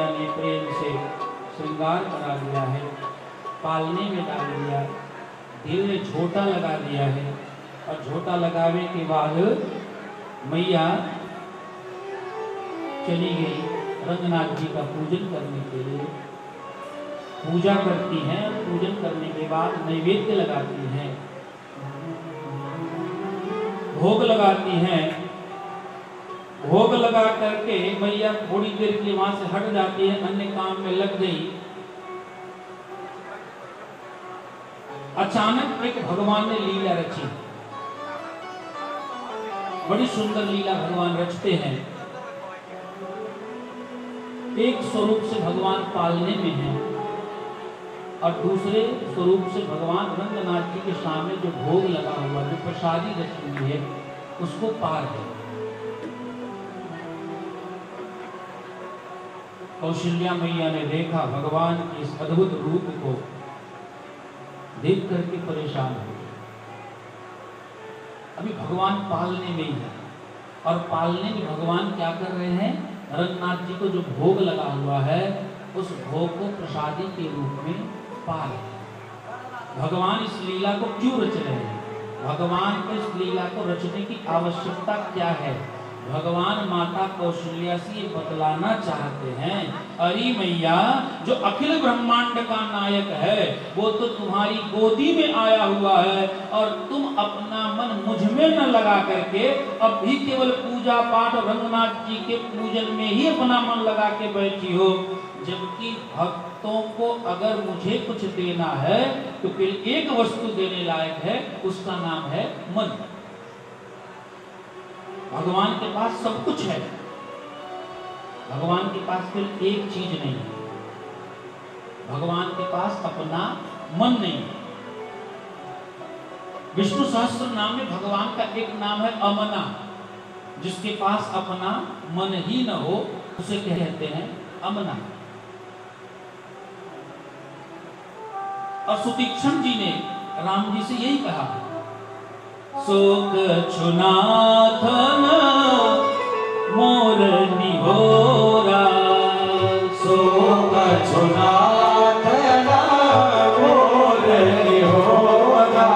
मैया ने प्रेम से श्रृंगार करा दिया है, पालने में डाल दिया, धीरे झोटा लगा दिया है। और झोटा लगाने के बाद मैया चली गई रंगनाथ जी का पूजन करने के लिए। पूजा करती हैं, पूजन करने के बाद नैवेद्य लगाती हैं, भोग लगाती हैं। भोग लगा करके मैया थोड़ी देर के लिए वहां से हट जाती है, अन्य काम में लग गई। अचानक एक भगवान ने लीला रची, बड़ी सुंदर लीला भगवान रचते हैं। एक स्वरूप से भगवान पालने में है और दूसरे स्वरूप से भगवान रंगनाथ जी के सामने जो भोग लगा हुआ, जो प्रसादी रखी हुई है, उसको पार है। कौशल्या मैया ने देखा भगवान के इस अद्भुत रूप को, देख करके परेशान हो गई। अभी भगवान पालने में ही है और पालने में भगवान क्या कर रहे हैं, रंगनाथ जी को जो भोग लगा हुआ है उस भोग को प्रसादी के रूप में पा रहे हैं। भगवान इस लीला को क्यों रच रहे हैं, भगवान को इस लीला को रचने की आवश्यकता क्या है, भगवान माता कौशल्या से ये बतलाना चाहते हैं। अरे मैया, जो अखिल ब्रह्मांड का नायक है वो तो तुम्हारी गोदी में आया हुआ है और तुम अपना मन मुझ में न लगा करके अब भी केवल पूजा पाठ और रंगनाथ जी के पूजन में ही अपना मन लगा के बैठी हो। जबकि भक्तों को अगर मुझे कुछ देना है तो फिर एक वस्तु देने लायक है, उसका नाम है मन। भगवान के पास सब कुछ है, भगवान के पास फिर एक चीज नहीं है, भगवान के पास अपना मन नहीं है। विष्णु सहस्त्र नाम में भगवान का एक नाम है अमना, जिसके पास अपना मन ही न हो उसे कहते हैं अमना। और सुतीक्षण जी ने राम जी से यही कहा, शोक छुनाथन मोर निहोरा, शोक छुनाथन मोर निहोरा,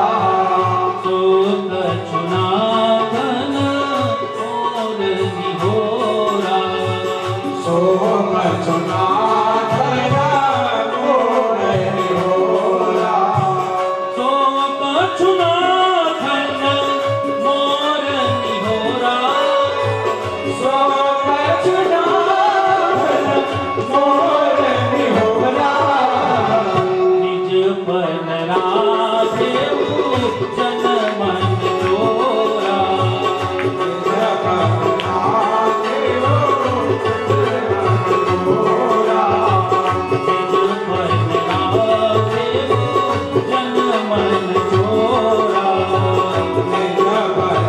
शोक छुनाथन मोर निहोरा, शोक छुनाथन मोर निहोरा, शोक छुनाथन मोर निहोरा, शोक छुनाथन मोर निहोरा, निज पन राधेऊ जन मन तोरा, निज पन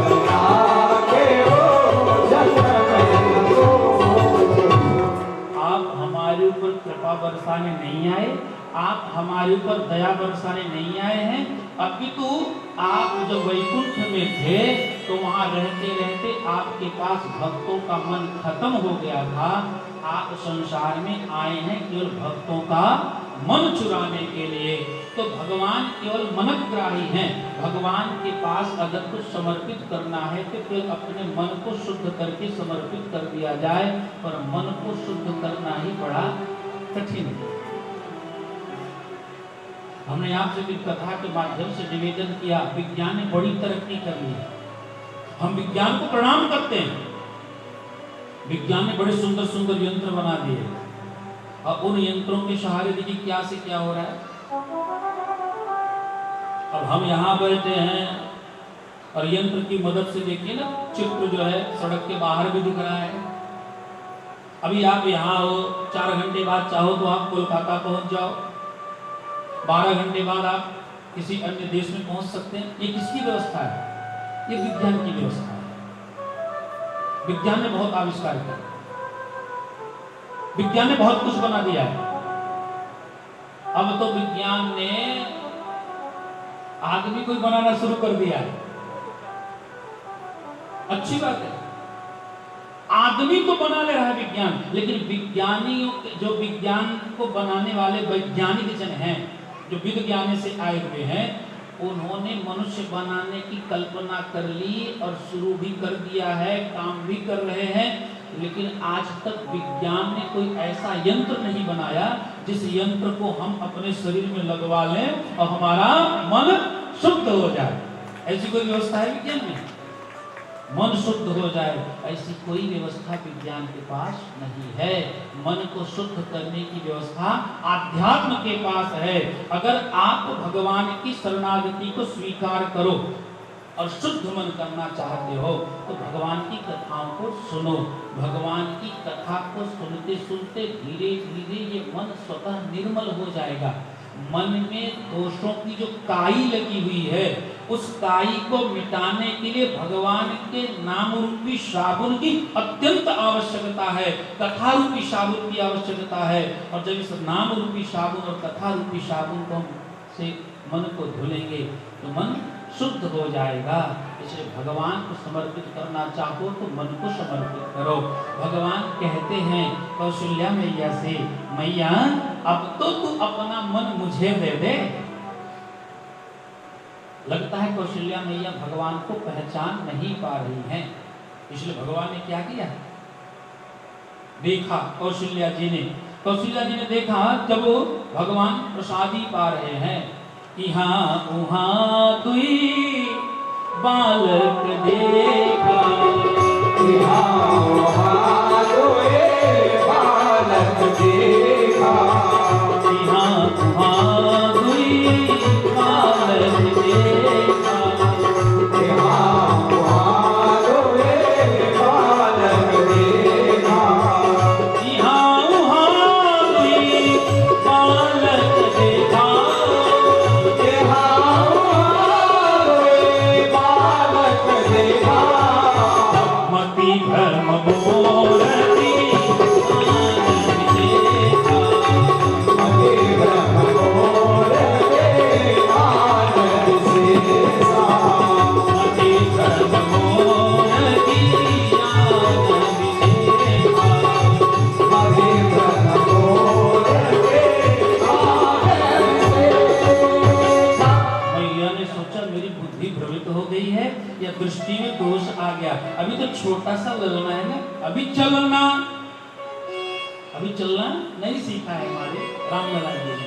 राधेऊ जन मन तोरा। आप हमारे ऊपर कृपा बरसाने नहीं आए, आप हमारे ऊपर दया बरसाने नहीं आए हैं, अपितु आप जब वैकुंठ में थे तो वहां रहते रहते आपके पास भक्तों का मन खत्म हो गया था। आप संसार में आए हैं केवल भक्तों का मन चुराने के लिए। तो भगवान केवल मनग्राही हैं। भगवान के पास अगर कुछ समर्पित करना है तो फिर अपने मन को शुद्ध करके समर्पित कर दिया जाए, पर मन को शुद्ध करना ही बड़ा कठिन है। हमने आपसे भी कथा के माध्यम से निवेदन किया, विज्ञान ने बड़ी तरक्की कर ली है, हम विज्ञान को प्रणाम करते हैं। विज्ञान ने बड़े सुंदर सुंदर यंत्र बना दिए और उन यंत्रों के सहारे देखिए क्या से क्या हो रहा है। अब हम यहाँ बैठे हैं और यंत्र की मदद से देखिए ना, चित्र जो है सड़क के बाहर भी दिख रहा है। अभी आप यहाँ हो, 4 घंटे बाद चाहो तो आप कोलकाता पहुंच जाओ, 12 घंटे बाद आप किसी अन्य देश में पहुंच सकते हैं। ये किसकी व्यवस्था है? ये विज्ञान की व्यवस्था है। विज्ञान ने बहुत आविष्कार किया, विज्ञान ने बहुत कुछ बना दिया है। अब तो विज्ञान ने आदमी को बनाना शुरू कर दिया है। अच्छी बात है, आदमी तो बना ले रहा है विज्ञान, लेकिन विज्ञानियों जो विज्ञान को बनाने वाले वैज्ञानिक जन हैं, जो विज्ञान से आए हुए हैं, उन्होंने मनुष्य बनाने की कल्पना कर ली और शुरू भी कर दिया है, काम भी कर रहे हैं, लेकिन आज तक विज्ञान ने कोई ऐसा यंत्र नहीं बनाया जिस यंत्र को हम अपने शरीर में लगवा लें और हमारा मन शुद्ध हो जाए। ऐसी कोई व्यवस्था है विज्ञान में? मन शुद्ध हो जाए, ऐसी कोई व्यवस्था विज्ञान के पास नहीं है। मन को शुद्ध करने की व्यवस्था आध्यात्म के पास है। अगर आप भगवान की शरणागति को स्वीकार करो और शुद्ध मन करना चाहते हो तो भगवान की कथाओं को सुनो। भगवान की कथा को सुनते सुनते धीरे धीरे ये मन स्वतः निर्मल हो जाएगा। मन में दोषों की जो काई लगी हुई है, उस काई को मिटाने के लिए भगवान के नाम रूपी साबुन की अत्यंत आवश्यकता है, कथा रूपी साबुन की आवश्यकता है। और जब इस नाम रूपी साबुन और कथा रूपी साबुन को से मन को धुलेंगे तो मन शुद्ध हो जाएगा। इसलिए भगवान को समर्पित करना चाहो तो मन को समर्पित करो। भगवान कहते हैं कौशल्या मैया से, मैया अब तो तू अपना मन मुझे दे दे। लगता है कौशल्या मैया भगवान को पहचान नहीं पा रही हैं, इसलिए भगवान ने क्या किया, देखा कौशल्या जी ने देखा जब वो भगवान प्रसादी पा रहे हैं, यहाँ उहाँ दुई बालक देखा, यहाँ उहाँ दुई बालक देखा, यहाँ उहाँ दुई बालक देखा, यहाँ उहाँ दुई बालक देखा, यहाँ उहाँ दुई बालक देखा, मति भ्रम मोरती आनंद देखा, मति भ्रम मोरती आनंद देखा, मति भ्रम मोरती आनंद देखा, मति भ्रम मोरती आनंद देखा। मैया ने सोचा मेरी बुद्धि भ्रमित हो गई है या दृष्टि में दोष आ गया। अभी तो छोटा सा ललना है ना, अभी चलना नहीं सीखा है हमारे रामलला जी ने।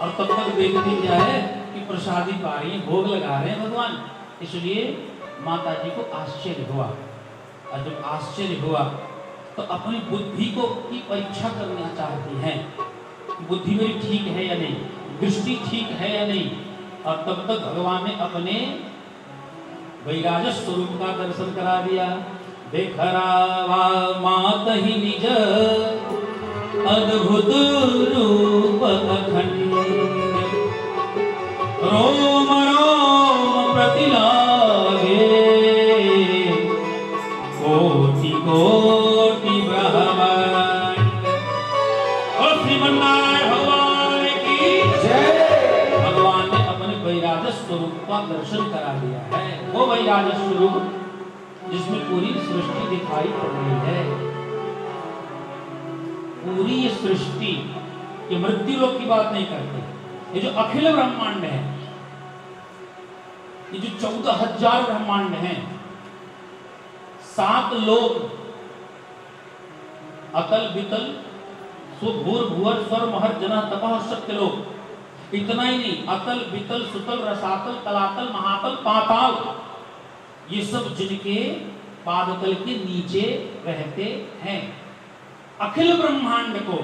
और तब तक देखती क्या है कि प्रसादी पा रही है, भोग लगा रहे हैं भगवान। इसलिए माता जी को आश्चर्य हुआ, और जब आश्चर्य हुआ तो अपनी बुद्धि को की परीक्षा करना चाहती हैं, बुद्धि मेरी ठीक है या नहीं, दृष्टि ठीक है या नहीं। और तब तक भगवान ने अपने वैराज स्वरूप का दर्शन करा दिया। देखरावा मात ही निज अद्भुत रूप अखंड, रोम रोम प्रतिलागे कोटि कोटि ब्रह्मांड। और श्रीमन्नारायण भगवान की जय। भगवान ने अपने वैराज स्वरूप का दर्शन करा दिया है। वो वैराज स्वरूप जिसमें पूरी सृष्टि दिखाई पड़ रही है। पूरी ये सृष्टि, ये मृत्यु लोक की बात नहीं करते, ये जो अखिल ब्रह्मांड है, ये जो 14,000 ब्रह्मांड हैं, 7 लोक, अतल वितल सुभूर भुवर स्वर महर जना तपः सत्य लोक। इतना ही नहीं, अतल वितल सुतल रसातल तलातल महातल पाताल, ये सब जिनके पादतल के नीचे रहते हैं। अखिल ब्रह्मांड को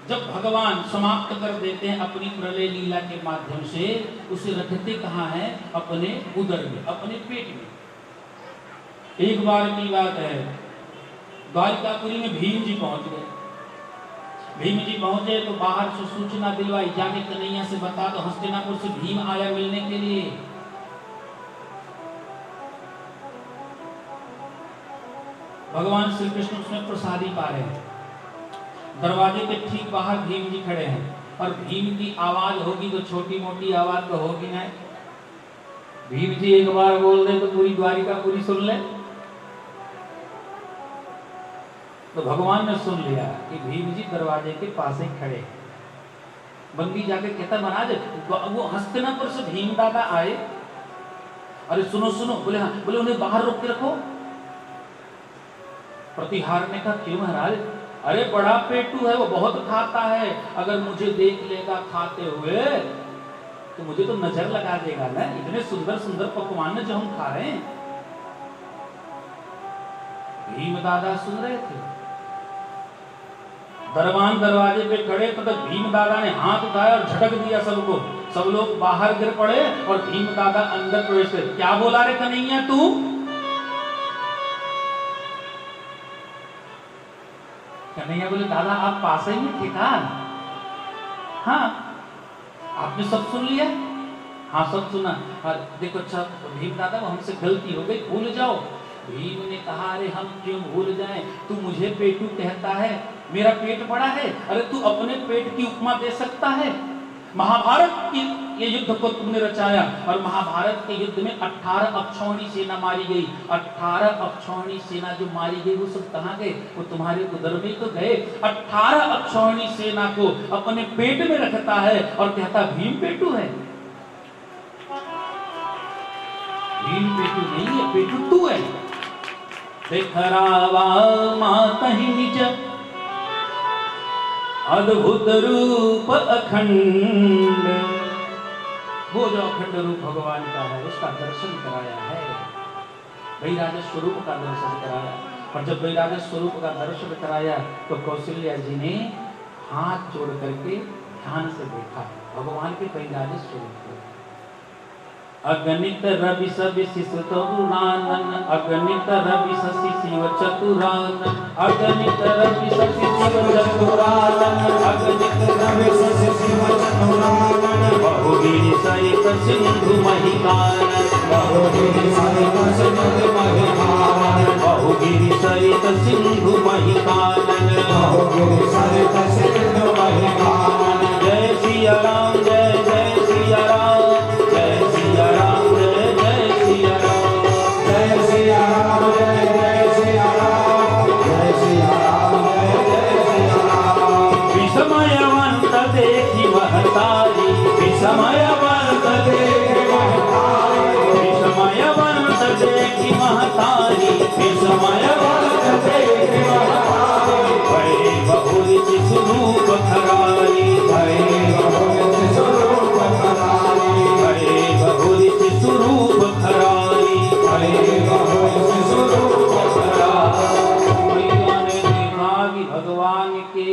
जब भगवान समाप्त कर देते हैं अपनी प्रलय लीला के माध्यम से, उसे रखते कहाँ है, अपने उदर में, अपने पेट में। एक बार की बात है, द्वारिकापुरी में भीम जी पहुंच गए। भीम जी पहुंचे तो बाहर से सूचना दिलवाई, जाके कन्हैया से बता दो हस्तिनापुर से भीम आया मिलने के लिए। भगवान श्री कृष्ण उसमें प्रसादी पा रहे हैं, दरवाजे के ठीक बाहर भीम जी खड़े हैं, और भीम की आवाज होगी तो छोटी मोटी आवाज तो होगी ना। भीम जी एक बार बोल दे तो पूरी द्वारिका पूरी सुन ले। तो भगवान ने सुन लिया कि भीम जी दरवाजे के पास ही खड़े हैं। बंदी जाके कहता महाराज, वो हस्तिनापुर से भीम दादा आए। अरे सुनो सुनो, बोले हाँ, बोले उन्हें बाहर रोक के रखो। प्रतिहार ने कहा क्यों महाराज? अरे बड़ा पेटू है, वो बहुत खाता है, अगर मुझे देख लेगा खाते हुए तो मुझे तो नजर लगा देगा ना, इतने सुंदर सुंदर पकवान जो हम खा रहे हैं। भीम दादा सुन रहे थे, दरबान दरवाजे पे खड़े, तो भीम दादा ने हाथ उठाया और झटक दिया सबको। सब लोग बाहर गिर पड़े और भीम दादा अंदर प्रवेश करे। क्या बोला रे कन्हैया तू? कन्हैया बोले दादा आप पास ही में थे का? हाँ, आपने सब सुन लिया? हाँ सब सुना। और देखो अच्छा भीम दादा वो हमसे गलती हो गई, भूल जाओ। भीम ने कहा अरे हम क्यों भूल जाएं, तू मुझे पेटू कहता है, मेरा पेट बड़ा है, अरे तू अपने पेट की उपमा दे सकता है? महाभारत की ये युद्ध को तुमने रचाया और महाभारत के युद्ध में 18 अक्षौहिणी सेना मारी गई। 18 अक्षौहिणी सेना जो मारी गई वो सब कहाँ गए? वो तुम्हारे उदर में तो गए। 18 अक्षौहिणी सेना को अपने पेट में रखता है और कहता भीम पेटू है। भीम पेटू नहीं है, पेटू तू है। देखरावा माता ही निज अद्भुत रूप अखंड, वो जो अखंड रूप भगवान का है उसका दर्शन कराया है। वैराज स्वरूप का दर्शन कराया। और जब वैराज स्वरूप का दर्शन कराया तो कौशल्या जी ने हाथ जोड़ करके ध्यान से देखा भगवान के वैराज स्वरूप को। अगणित रवि सवि शिशुतरुणानन, अगणित रवि शशि शिव चतुरानन, अगणित रवि शशि शिव चतुरानन, अगणित रवि शशि शिव चतुरानन, बहुगिरि सहित सिंधु महिकानन, बहुगिरि सहित सिंधु महिकानन, बहुगिरि सहित सिंधु महिकानन, बहुगिरि सहित सिंधु महिकानन। जय सिया राम, जय जय सिया राम, जय सिया राम, जय जय सिया राम, जय सिया राम, जय जय सिया राम, जय सिया राम, जय जय सिया राम। विस्मयवंत देखी महतारी, विस्मयवंत देखी महतारी, विस्मयवंत देखी महतारी, विस्मयवंत देखी महतारी। भय बहुरिचि स्वरूप धरारी, भय बहुरिचि स्वरूप धरारी, भय बहुरिचि स्वरूप धरारी, भय बहुरिचि स्वरूप धरारी। मैया ने देखा कि भगवान के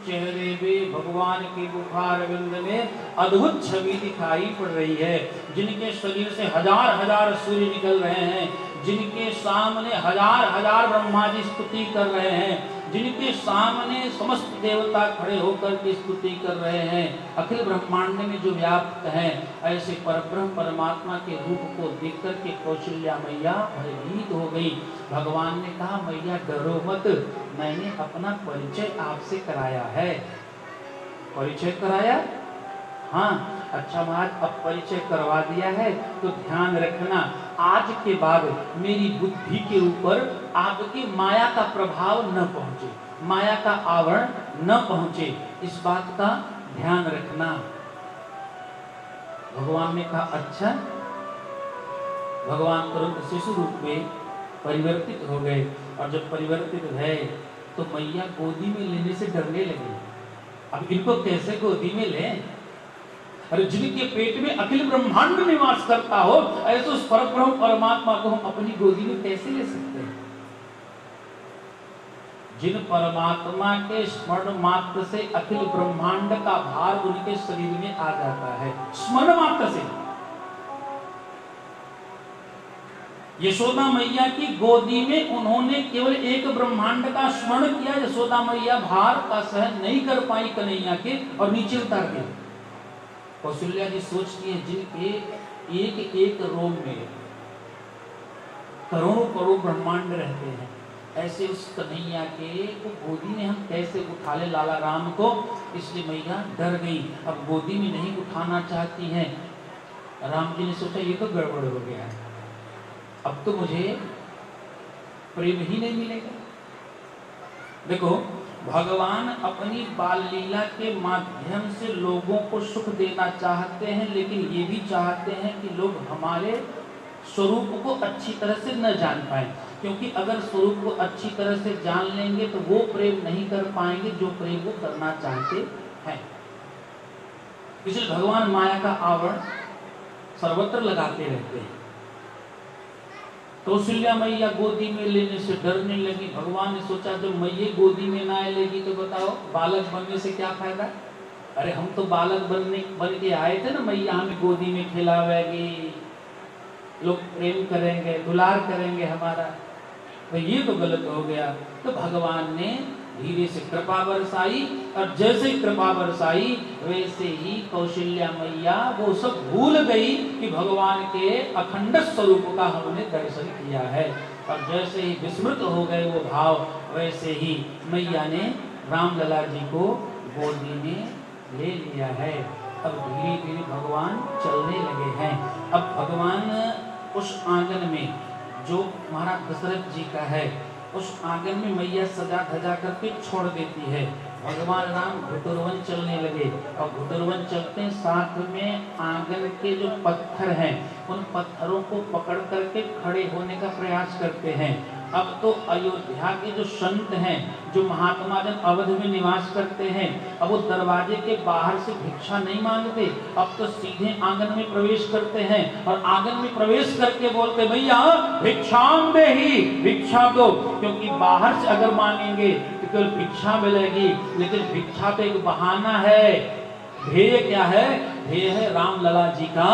चेहरे में, भगवान के मुखारविंद में अद्भुत छवि दिखाई पड़ रही है। जिनके शरीर से हजार हजार सूर्य निकल रहे हैं, जिनके सामने हजार हजार ब्रह्मा जी स्तुति कर रहे हैं, जिनके सामने समस्त देवता खड़े होकर के स्तुति कर रहे हैं, अखिल ब्रह्मांड में जो व्याप्त हैं, ऐसे परब्रह्म परमात्मा के रूप को देख कर के कौशल्या मैया भयभीत हो गई। भगवान ने कहा मैया डरो मत, मैंने अपना परिचय आपसे कराया है। परिचय कराया? हाँ, अच्छा महाराज अब परिचय करवा दिया है तो ध्यान रखना, आज के बाद मेरी बुद्धि के ऊपर आपकी माया का प्रभाव न पहुंचे, माया का आवरण न पहुंचे, इस बात का ध्यान रखना। भगवान ने कहा अच्छा। भगवान तुरंत शिशु रूप में परिवर्तित हो गए और जब परिवर्तित भय तो मैया गोदी में लेने से डरने लगी। अब इनको कैसे गोदी में लें? अरे जिनके पेट में अखिल ब्रह्मांड निवास करता हो ऐसे उस परब्रह्म परमात्मा को हम अपनी गोदी में कैसे ले सकते हैं? जिन परमात्मा के स्मरण मात्र से अखिल ब्रह्मांड का भार उनके शरीर में आ जाता है, स्मरण मात्र से। यशोदा मैया की गोदी में उन्होंने केवल एक ब्रह्मांड का स्मरण किया। यशोदा मैया भार का सहन नहीं कर पाई कन्हैया के और नीचे उतार दिया। कौशल्या जी सोचती है जिनके एक एक रोम में करोड़ों करोड़ ब्रह्मांड रहते हैं, ऐसे उस कन्हैया के को गोदी में हम कैसे उठा ले लाला राम को? इसलिए मैया डर गई, अब गोदी में नहीं उठाना चाहती हैं। राम जी ने सोचा ये तो गड़बड़ हो गया है, अब तो मुझे प्रेम ही नहीं मिलेगा। देखो, भगवान अपनी बाल लीला के माध्यम से लोगों को सुख देना चाहते हैं, लेकिन ये भी चाहते हैं कि लोग हमारे स्वरूप को अच्छी तरह से न जान पाए, क्योंकि अगर स्वरूप को अच्छी तरह से जान लेंगे तो वो प्रेम नहीं कर पाएंगे जो प्रेम वो करना चाहते हैं। इसलिए भगवान माया का आवरण सर्वत्र लगाते रहते हैं। कौशल्या मैया गोदी में लेने से डरने लगी। भगवान ने सोचा जब मैया गोदी में ना लेगी तो बताओ बालक बनने से क्या फायदा। अरे हम तो बालक बन के आए थे ना, मैया हमें गोदी में खिलावेगी, लोग प्रेम करेंगे, दुलार करेंगे हमारा, तो ये तो गलत हो गया। तो भगवान ने धीरे से कृपा बरसाई, और जैसे ही कृपा बरसाई वैसे ही कौशल्या मैया वो सब भूल गई कि भगवान के अखंड स्वरूप का हमने दर्शन किया है, और जैसे ही विस्मृत हो गए वो भाव, वैसे ही मैया ने रामलला जी को गोदी में ले लिया है। अब धीरे धीरे भगवान चलने लगे हैं। अब भगवान उस आंगन में जो महाराज दशरथ जी का है, उस आंगन में मैया सजा धजा करके छोड़ देती है। भगवान राम घुटुरवन चलने लगे, और घुटुरवन चलते साथ में आंगन के जो पत्थर हैं उन पत्थरों को पकड़ करके खड़े होने का प्रयास करते हैं। अब तो अयोध्या के जो संत हैं, जो महात्मा जन अवध में निवास करते हैं, अब वो दरवाजे के बाहर से भिक्षा नहीं मांगते, अब तो सीधे आंगन में प्रवेश करते हैं, और आंगन में प्रवेश करके बोलते भैया भिक्षाम देहि, भिक्षा दो, क्योंकि बाहर से अगर मांगेंगे तो केवल भिक्षा मिलेगी, लेकिन भिक्षा तो एक बहाना है। ध्येय क्या है? ध्येय है रामलला जी का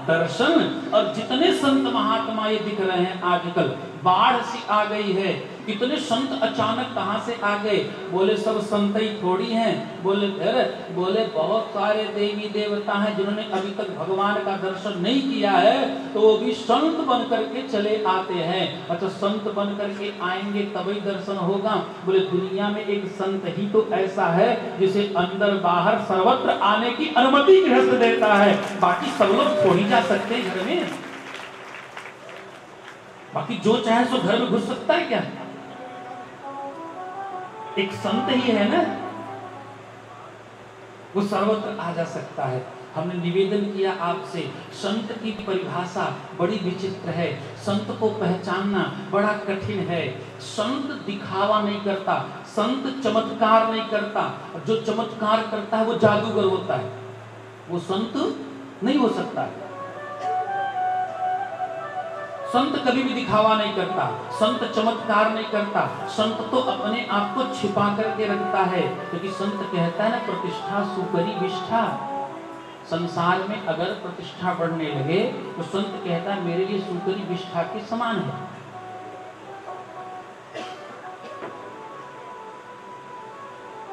दर्शन। और जितने संत महात्मा ये दिख रहे हैं आजकल, बाढ़ सी आ गई है, इतने संत अचानक कहां से आ गए? बोले सब संत ही थोड़ी हैं, बोले बहुत सारे देवी देवता हैं जिन्होंने अभी तक भगवान का दर्शन नहीं किया है, तो वो भी संत बन करके चले आते हैं। अच्छा, संत बन करके आएंगे तभी दर्शन होगा। बोले दुनिया में एक संत ही तो ऐसा है जिसे अंदर बाहर सर्वत्र आने की अनुमति गृहस्थ देता है, बाकी सब लोग थोड़ी जा सकते घर में। बाकी जो चाहे सो घर में घुस सकता है क्या? एक संत ही है ना, वो सर्वत्र आ जा सकता है। हमने निवेदन किया आपसे, संत की परिभाषा बड़ी विचित्र है, संत को पहचानना बड़ा कठिन है। संत दिखावा नहीं करता, संत चमत्कार नहीं करता, जो चमत्कार करता है वो जादूगर होता है, वो संत नहीं हो सकता। संत कभी भी दिखावा नहीं करता, संत चमत्कार नहीं करता, संत तो अपने आप को छिपा करके रखता है, क्योंकि संत कहता है ना प्रतिष्ठा सुकरी विष्ठा। संसार में अगर प्रतिष्ठा बढ़ने लगे तो संत कहता है मेरे लिए सुकरी विष्ठा के समान है।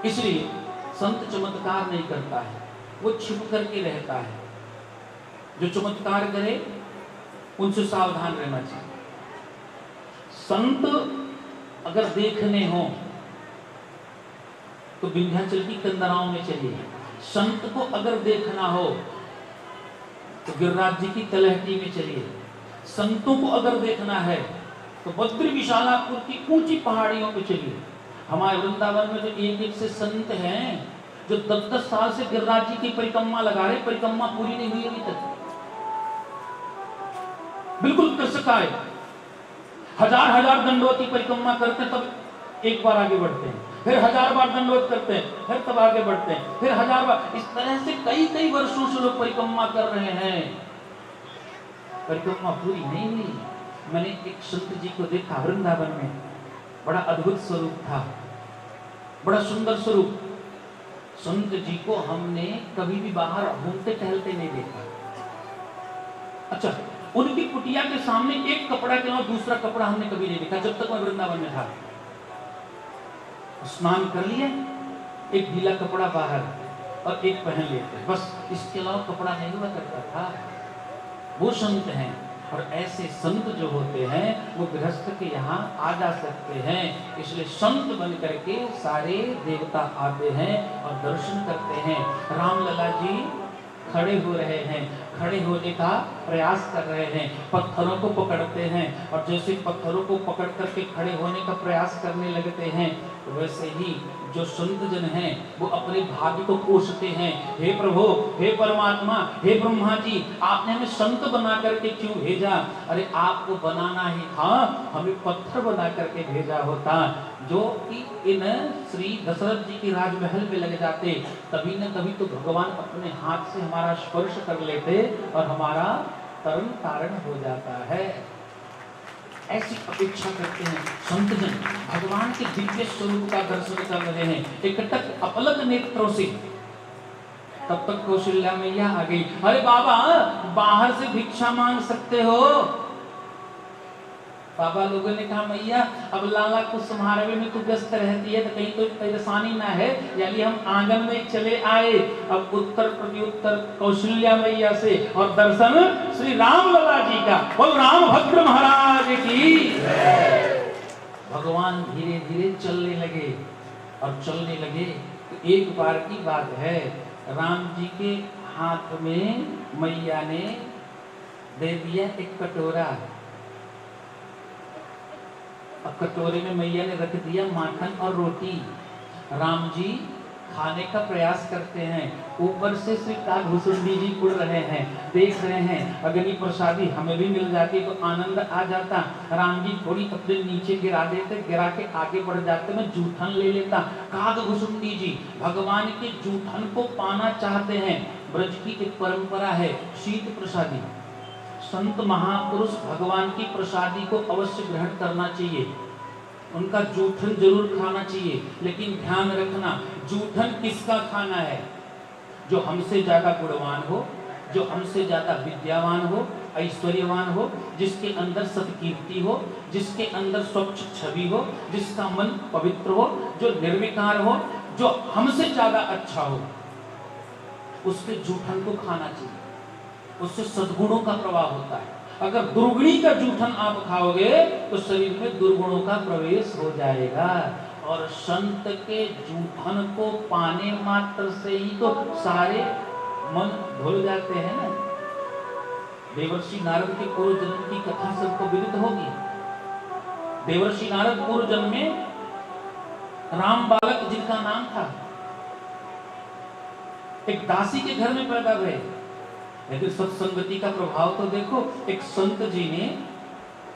इसलिए संत चमत्कार नहीं करता है, वो छिप करके रहता है। जो चमत्कार करे उनसे सावधान रहना चाहिए। संत अगर देखने हो तो विंध्याचल की कंदराओं में चलिए, संत को अगर देखना हो तो गिरिराज जी की तलहटी में चलिए, संतों को अगर देखना है तो बद्री विशालापुर की ऊंची पहाड़ियों पे चलिए। हमारे वृंदावन में जो एक से संत हैं जो 10-10 साल से गिरिराज जी की परिक्रमा लगा रहे, परिक्रमा पूरी नहीं हुई अभी तक, बिल्कुल कृषकाय, हजार दंडवत की परिक्रमा करते तब एक बार आगे बढ़ते हैं, फिर 1000 बार दंडवत करते हैं, फिर तब आगे बढ़ते हैं, फिर 1000 बार, इस तरह से कई वर्षों से लोग परिक्रमा कर रहे हैं, परिक्रमा पूरी नहीं हुई। मैंने एक संत जी को देखा वृंदावन में, बड़ा अद्भुत स्वरूप था, बड़ा सुंदर स्वरूप। संत जी को हमने कभी भी बाहर घूमते टहलते नहीं देखा। अच्छा, उनकी कुटिया के सामने एक कपड़ा के अलावा दूसरा कपड़ा हमने कभी नहीं देखा जब तक मैं वृंदावन में था। स्नान कर लिए, एक गीला कपड़ा बाहर और एक पहन लेते, बस इसके अलावा कपड़ा नहीं हुआ करता था। वो संत हैं, और ऐसे संत जो होते हैं वो गृहस्थ के यहाँ आ जा सकते हैं। इसलिए संत बन करके सारे देवता आते हैं और दर्शन करते हैं। रामलला जी खड़े हो रहे हैं, खड़े होने का प्रयास कर रहे हैं, पत्थरों को पकड़ते हैं, और जैसे पत्थरों को पकड़ करके खड़े होने का प्रयास करने लगते हैं, वैसे ही जो संत जन हैं वो अपने भाग्य को कोसते हैं। हे प्रभु, हे परमात्मा, हे ब्रह्मा जी, आपने हमें संत बना करके क्यों भेजा? अरे आपको बनाना ही था, हमें पत्थर बना करके भेजा होता, जो कि इन श्री दशरथ जी के राजमहल में लग जाते। कभी न कभी तो भगवान अपने हाथ से हमारा स्पर्श कर लेते और हमारा तरण तारण हो जाता है। ऐसी अपेक्षा करते हैं संत जन। भगवान के दिव्य स्वरूप का दर्शन कर रहे हैं एकटक अपलक नेत्रों से। तब तक कौशल्या मैया आ गई। अरे बाबा, बाहर से भिक्षा मांग सकते हो? बाबा लोगों ने कहा, मैया अब लाला कुछ समारोह में तो व्यस्त रहती है, तो कहीं तो परेशानी ना है, यानी हम आंगन में चले आए। अब उत्तर प्रत्युत्तर कौशल्या मैया से और दर्शन श्री राम लला जी का। बोल राम भद्र महाराज की। भगवान धीरे धीरे चलने लगे और चलने लगे तो एक बार की बात है, राम जी के हाथ में मैया ने दे दिया एक कटोरा। अब कटोरे में मैया ने रख दिया माखन और रोटी। राम जी खाने का प्रयास करते हैं। ऊपर से श्री काकभूषुंडी जी उड़ रहे हैं, देख रहे हैं अगर ये प्रसादी हमें भी मिल जाती तो आनंद आ जाता। राम जी थोड़ी अपने नीचे गिरा देते, गिरा के आगे बढ़ जाते, मैं जूठन ले लेता। काकभूषुंडी जी भगवान के जूठन को पाना चाहते हैं। ब्रज की एक परंपरा है शीत प्रसादी। संत महापुरुष भगवान की प्रसादी को अवश्य ग्रहण करना चाहिए, उनका जूठन जरूर खाना चाहिए। लेकिन ध्यान रखना, जूठन किसका खाना है? जो हमसे ज्यादा गुणवान हो, जो हमसे ज्यादा विद्यावान हो, ऐश्वर्यवान हो, जिसके अंदर सत्कीर्ति हो, जिसके अंदर स्वच्छ छवि हो, जिसका मन पवित्र हो, जो निर्विकार हो, जो हमसे ज्यादा अच्छा हो, उसके जूठन को खाना चाहिए। उससे सद्गुणों का प्रवाह होता है। अगर दुर्गुणी का जूठन आप खाओगे तो शरीर में दुर्गुणों का प्रवेश हो जाएगा। और संत के जूठन को पाने मात्र से ही तो सारे मन भूल जाते हैं ना। देवर्षि नारद के पूर्व जन्म की कथा सबको विदित होगी। देवर्षि नारद पूर्व जन्म में राम बालक जिनका नाम था, एक दासी के घर में पैदा हुए। लेकिन सत्संगति का प्रभाव तो देखो, एक संत जी ने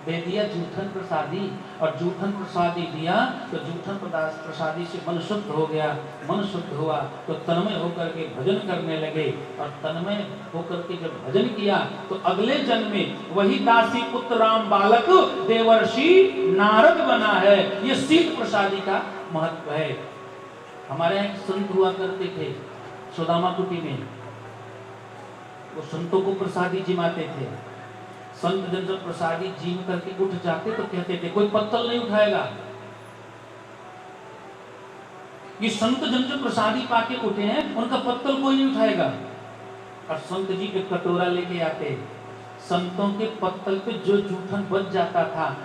दे दिया जूठन प्रसादी, और जूठन प्रसादी दिया तो जूठन प्रसादी से मन शुद्ध हो गया। मन शुद्ध हुआ तो तन्मय होकर के भजन करने लगे, और तन्मय होकर के जब भजन किया तो अगले जन्म में वही दासी पुत्र राम बालक देवर्षि नारद बना है। ये शीत प्रसादी का महत्व है। हमारे यहाँ एक संत हुआ करते थे सुदामा कुटी में, वो संतों को प्रसादी जिमाते थे। संत जन जब प्रसादी जीम करके उठ जाते तो कहते थे कोई पत्तल नहीं उठाएगा। ये संत जन जो प्रसादी पाके उठे हैं उनका पत्तल कोई नहीं उठाएगा। और संत जी के कटोरा लेके आते, संतों के पत्तल पे जो जूठन बच जाता था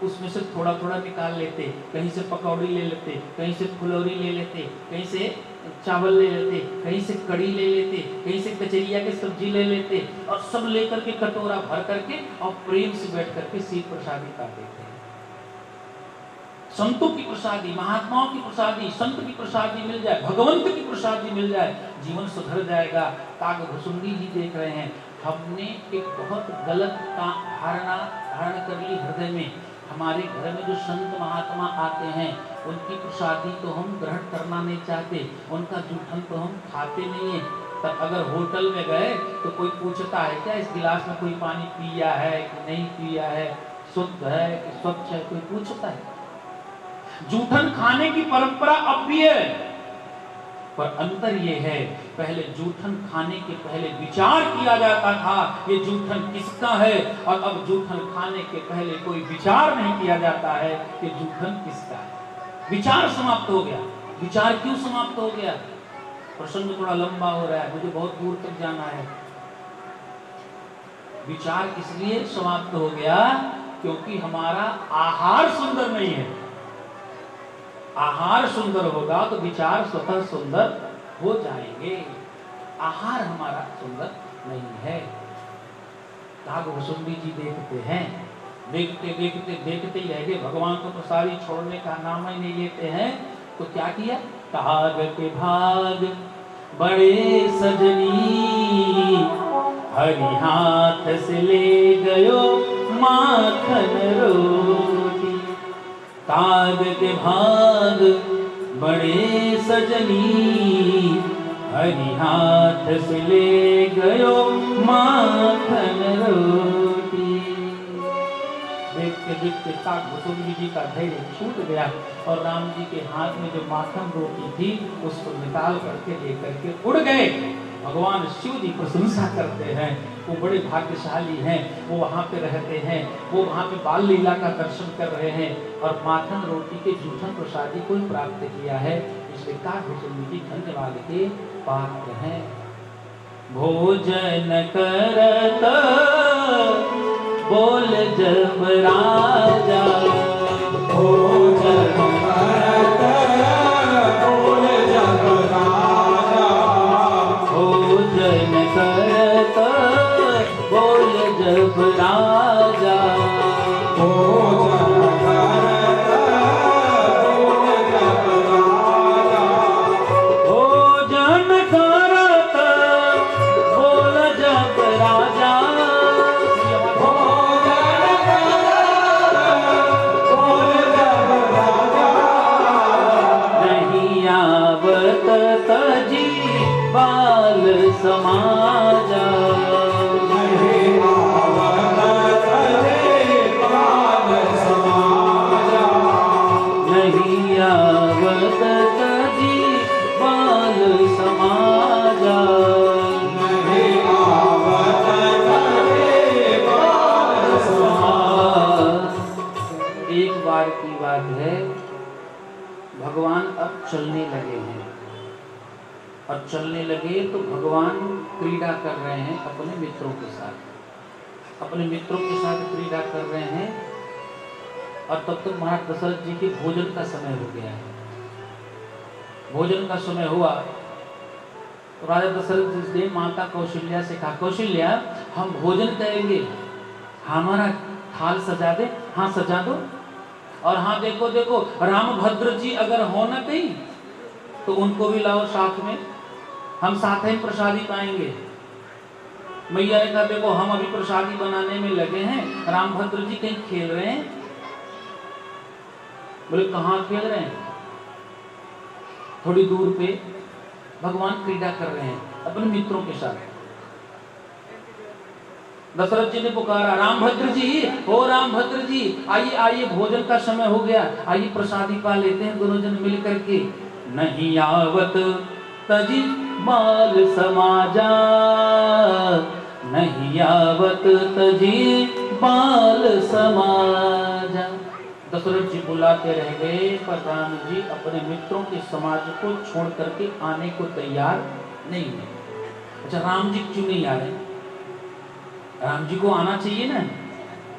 उसमें से थोड़ा थोड़ा निकाल लेते। कहीं से पकौड़ी ले लेते, कहीं से फुलौरी ले लेते, कहीं से चावल ले लेते, कहीं से कड़ी ले लेते, कहीं से कचरिया की सब्जी ले लेते, और सब लेकर के कटोरा भर करके और प्रेम से बैठ करके शीत प्रसादी खाते थे। संतों की प्रसादी, महात्माओं की प्रसादी, संत की प्रसादी मिल जाए, भगवंत की प्रसादी मिल जाए, जीवन सुधर जाएगा। काकभूषुंडी जी देख रहे हैं, हमने एक बहुत गलत धारणा धारण कर ली हृदय में। हमारे घर में जो संत महात्मा आते हैं उनकी प्रसादी तो हम ग्रहण करना नहीं चाहते, उनका जूठन तो हम खाते नहीं है। तब अगर होटल में गए तो कोई पूछता है क्या इस गिलास में कोई पानी पिया है कि नहीं पिया है, शुद्ध है कि स्वच्छ है, कोई पूछता है? जूठन खाने की परंपरा अब भी है, पर अंतर ये है, पहले जूठन खाने के पहले विचार किया जाता था ये जूठन किसका है, और अब जूठन खाने के पहले कोई विचार नहीं किया जाता है कि जूठन किसका है। विचार समाप्त हो गया। विचार क्यों समाप्त हो गया? प्रसंग थोड़ा लंबा हो रहा है, मुझे बहुत दूर तक जाना है। विचार इसलिए समाप्त हो गया क्योंकि हमारा आहार सुंदर नहीं है। आहार सुंदर होगा तो विचार स्वतः सुंदर हो जाएंगे। आहार हमारा सुंदर नहीं है। काकभूषुंडी जी देखते हैं, देखते देखते देखते ही रह गए। भगवान को प्रसादी छोड़ने का नाम ही नहीं लेते हैं। तो क्या किया? काग के भाग बड़े सजनी, हरि हाथ से ले गयो माखन रोटी। काग के भाग बड़े सजनी, हरि हाथ से ले गयो माखन रोटी। देखते देखते काकभुसुंडी जी का धैर्य छूट गया और राम जी के हाथ में जो माखन रोटी थी उसको निकाल करके लेकर के उड़ गए। भगवान शिव जी प्रशंसा करते हैं, वो बड़े भाग्यशाली हैं, वो वहाँ पे रहते हैं, वो वहाँ पे बाल लीला का दर्शन कर रहे हैं और माखन रोटी के जूठन प्रसादी को प्राप्त किया है। इसलिए काकभुसुंडी जी धन्यवाद के पात्र हैं। भोजन करत बोल जब राजा, भोजन करत बोल जब राजा, भोजन करत बोल जब राजा, भोजन करत बोल जब राजा, भोजन करत बोल जब राजा, तजी बाल समाजा, नहीं आवत तजी बाल समाजा, नहीं आवत तजी बाल समाजा, नहीं आवत तजी बाल समाजा। एक बार की बात है, भगवान अब चलने लगे हैं और चलने लगे तो भगवान क्रीड़ा कर रहे हैं अपने मित्रों के साथ, अपने मित्रों के साथ क्रीड़ा कर रहे हैं और तब तक महाराज दशरथ जी के भोजन का समय हो गया है। भोजन का समय हुआ तो राजा दशरथ जी ने माता कौशल्या से कहा, कौशल्या हम भोजन करेंगे, हमारा थाल सजा दे। हाँ सजा दो। और हाँ देखो देखो रामभद्र जी अगर हो न कहीं तो उनको भी लाओ साथ में, हम साथ ही प्रसादी पाएंगे। मैया ने कहा देखो हम अभी प्रसादी बनाने में लगे हैं, रामभद्र जी कहीं खेल रहे हैं। बोले कहाँ खेल रहे हैं? थोड़ी दूर पे भगवान क्रीड़ा कर रहे हैं अपने मित्रों के साथ। दशरथ जी ने पुकारा, रामभद्र जी, हो रामभद्र जी, आइए आइए भोजन का समय हो गया, आइए प्रसादी पा लेते हैं दोनों जन मिल करके। नहीं आवत तजी बाल समाजा, नहीं आवत तजी बाल समाजा। दशरथ जी बुलाते रह गए पर राम जी अपने मित्रों के समाज को छोड़ करके आने को तैयार नहीं हुए। अच्छा राम जी क्यों नहीं आ रहे? राम जी को आना चाहिए ना।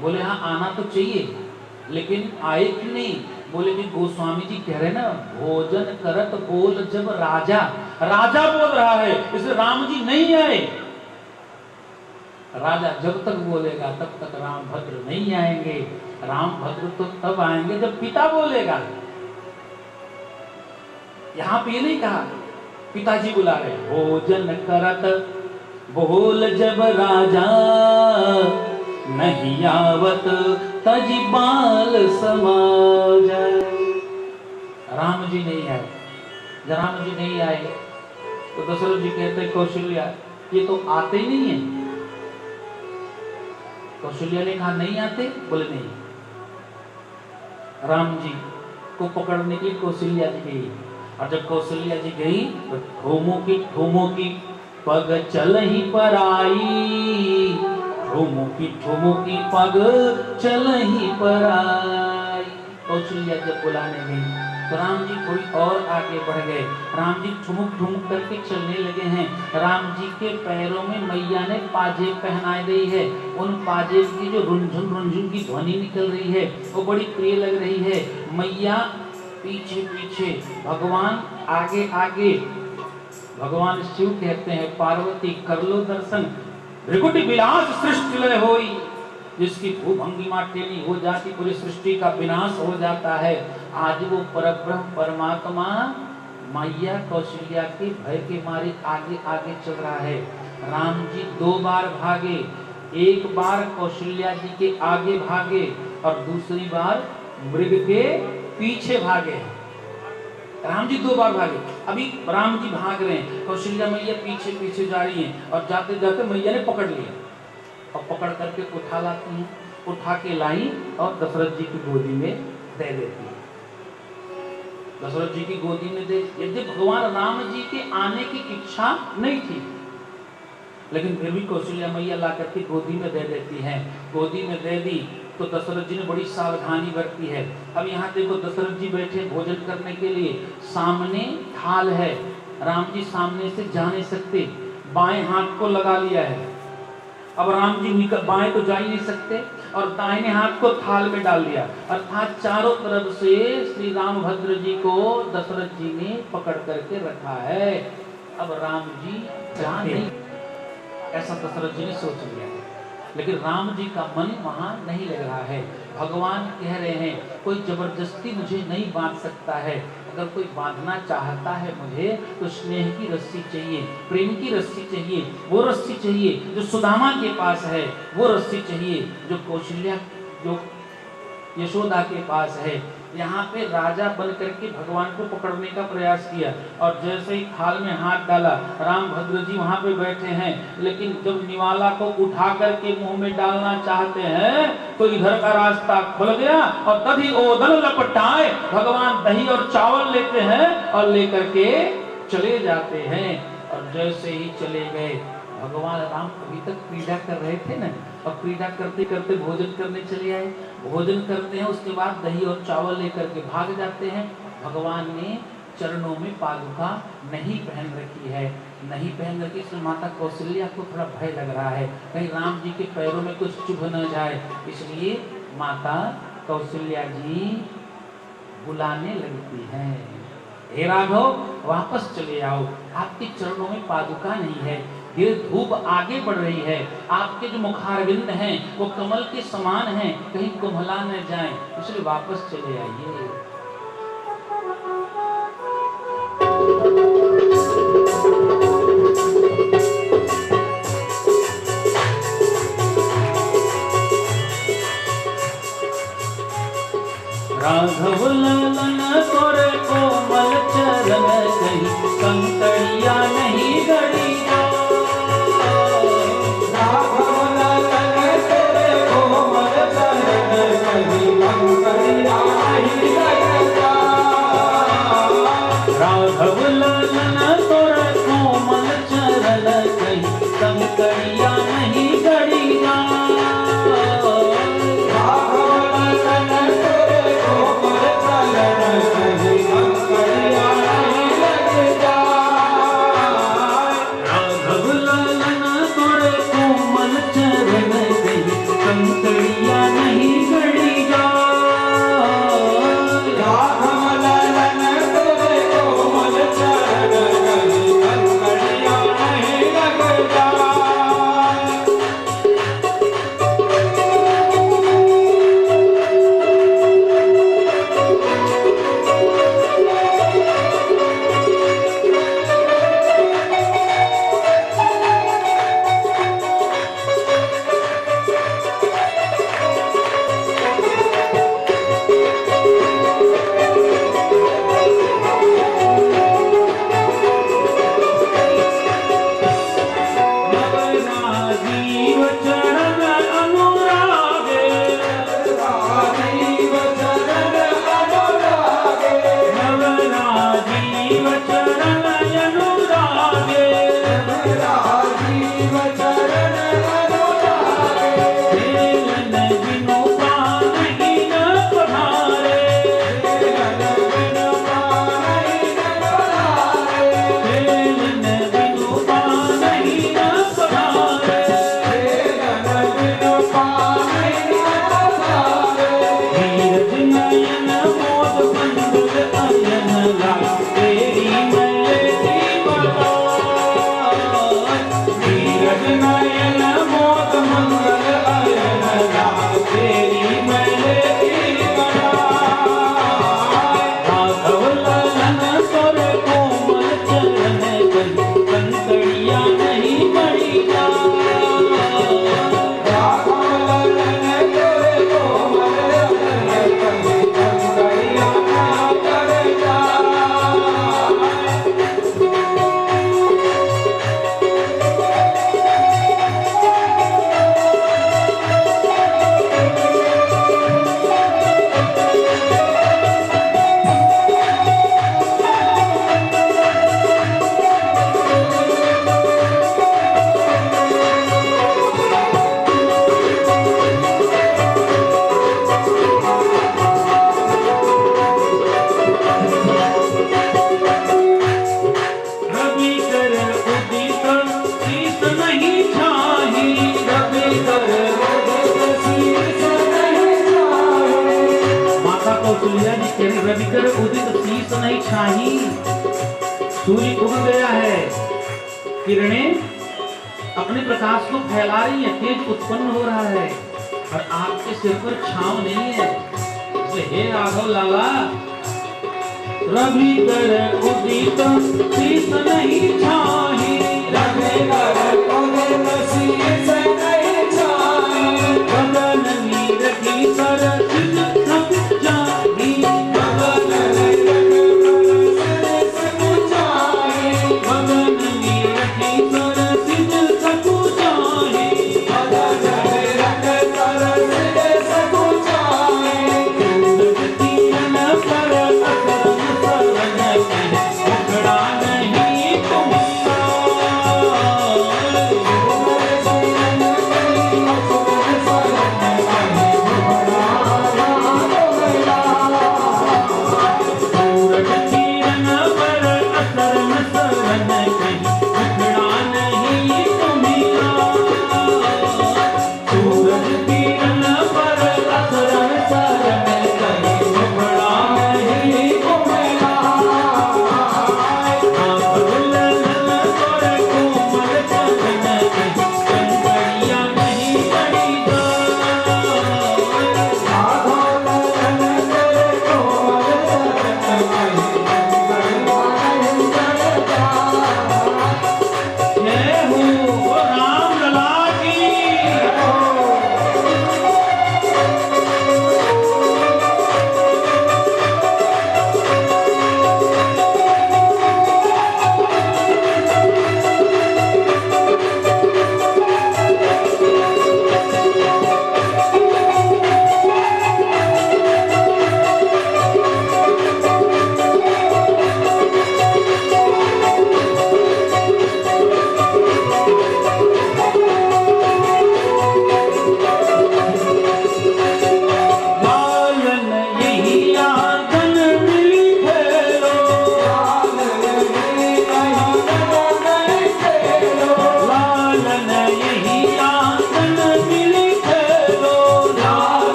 बोले हाँ आना तो चाहिए, लेकिन आए क्यों नहीं? बोले कि गोस्वामी जी कह रहे ना, भोजन करत बोल जब राजा, राजा बोल रहा है इसलिए राम जी नहीं आए। राजा जब तक बोलेगा तब तक रामभद्र नहीं आएंगे। रामभद्र तो तब आएंगे जब पिता बोलेगा। यहाँ पे ये नहीं कहा पिताजी बुला रहे, भोजन करत बोल जब राजा, नहीं आवत तजी बाल समाजा। राम जी नहीं आए। जब राम जी नहीं आए तो दशरथ जी कहते कौशल्या ये तो आते ही नहीं है। कौशल्या ने कहा नहीं आते? बोले नहीं। राम जी को पकड़ने के लिए कौशल्या जी गई और जब कौशल्या जी गई तो ठोमो की पग चल ही पर आई, ठुमो की पग चल ही पर आई। कौशल्या जब बुलाने गई तो राम जी थोड़ी और आगे बढ़ गए। राम जी ठुमुक ठुमुक करके चलने लगे हैं। राम जी के पैरों में मैया ने पाजेब पहनाई दी है। उन पाजेब की जो रुंझुन की ध्वनि निकल रही है वो बड़ी प्रिय लग रही है। मैया पीछे पीछे, भगवान आगे आगे। भगवान शिव कहते हैं पार्वती कर लो दर्शन, भृगुटि विलास सृष्टि लय होई, जिसकी भूभंगिमा टेढ़ी हो जाती, पूरी सृष्टि का विनाश हो जाता है, आज वो परब्रह्म परमात्मा मैया कौशल्या के भय के मारे आगे आगे चल रहा है। राम जी 2 बार भागे, एक बार कौशल्या जी के आगे भागे और दूसरी बार मृग के पीछे भागे। राम जी 2 बार भागे। अभी राम जी भाग रहे हैं, कौशल्या मैया पीछे पीछे जा रही हैं और जाते जाते मैया ने पकड़ लिया और पकड़ करके उठा लाती हैं, उठा के लाई और दशरथ जी की गोदी में दे देती है। दशरथ जी की गोदी में दे, यदि भगवान राम जी के आने की इच्छा नहीं थी, लेकिन फिर भी कौशल्या मैया ला करके गोदी में दे देती है। गोदी में दे दी तो दशरथ जी ने बड़ी सावधानी बरती है। अब यहाँ देखो दशरथ जी बैठे भोजन करने के लिए, सामने थाल है, राम जी सामने से जा नहीं सकते, बाएं हाथ को लगा लिया है। अब राम जी बाएं तो जा ही नहीं सकते और दाहिने हाथ को थाल में डाल दिया, अर्थात चारों तरफ से श्री रामभद्र जी को दशरथ जी ने पकड़ करके रखा है। अब राम जी जा नहीं, ऐसा दशरथ जी ने सोच लिया है, लेकिन राम जी का मन वहां नहीं लग रहा है। भगवान कह रहे हैं कोई जबरदस्ती मुझे नहीं बांध सकता है, अगर कोई बांधना चाहता है मुझे तो स्नेह की रस्सी चाहिए, प्रेम की रस्सी चाहिए, वो रस्सी चाहिए जो सुदामा के पास है, वो रस्सी चाहिए जो कौशल्या जो यशोदा के पास है। यहाँ पे राजा बन करके भगवान को पकड़ने का प्रयास किया और जैसे ही थाल में हाथ डाला, रामभद्र जी वहां पे बैठे हैं, लेकिन जब निवाला को उठा करके मुंह में डालना चाहते हैं तो इधर का रास्ता खुल गया और तभी ओदल लपटाए भगवान दही और चावल लेते हैं और लेकर के चले जाते हैं। और जैसे ही चले गए, भगवान राम अभी तक क्रीड़ा कर रहे थे ना, और क्रीड़ा करते करते भोजन करने चले आए। भोजन करते हैं, उसके बाद दही और चावल लेकर के भाग जाते हैं। भगवान ने चरणों में पादुका नहीं पहन रखी है, नहीं पहन रखी, इसलिए माता कौशल्या को थोड़ा भय लग रहा है कहीं राम जी के पैरों में कुछ चुभ न जाए, इसलिए माता कौशल्या जी बुलाने लगती हैं, हे राघव वापस चले आओ, आपके चरणों में पादुका नहीं है, ये धूप आगे बढ़ रही है, आपके जो मुखारविंद हैं वो कमल के समान हैं, कहीं कुम्हला न जाएं, इसलिए वापस चले आइए। राघव ललन तोरे कोमल चरण कहीं कंकड़िया नहीं गड़ी जाओ, राघव ललन तेरे कोमल चरण कहीं कंकड़िया नहीं गड़ी तुलिया जी कह रहे रवि कर उदित शीस नहीं छाही, सूर्य उग गया है, किरणें अपने प्रकाश को फैला रही है, तेज उत्पन्न हो रहा है और आपके सिर पर छांव नहीं है। इसलिए हे राघव लाला, रवि कर उदित शीस नहीं छाही, रवि कर उदित शीस नहीं छाही, गगन नीर की सरसिज सब जाही, गगन नीर की सब जाही, गगन नीर की सरसिज सब जाही, गगन नीर की सरसिज सब जाही, तीरन पर असरन सरन की उखड़ा नहीं तुम्हारा।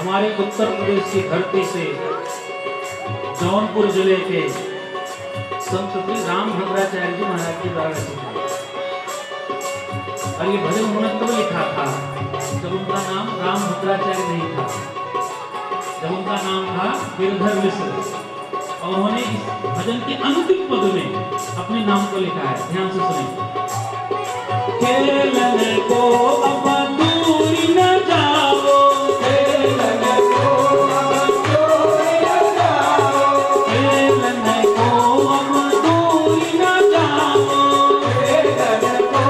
हमारे उत्तर प्रदेश की धरती से जौनपुर जिले के संत श्री राम भद्राचार्य जी महाराज के द्वारा रचित है। और ये भजन उन्होंने तब लिखा था जब उनका नाम राम भद्राचार्य नहीं था, जब उनका नाम था गिरधर मिश्र। और उन्होंने इस भजन के अंतिम पद में अपने नाम को लिखा है, ध्यान से सुनिए। खेलन को अब दूरी न जाओ, खेलन को अब दूरी न जाओ, खेलन को अब दूरी न जाओ, खेलन को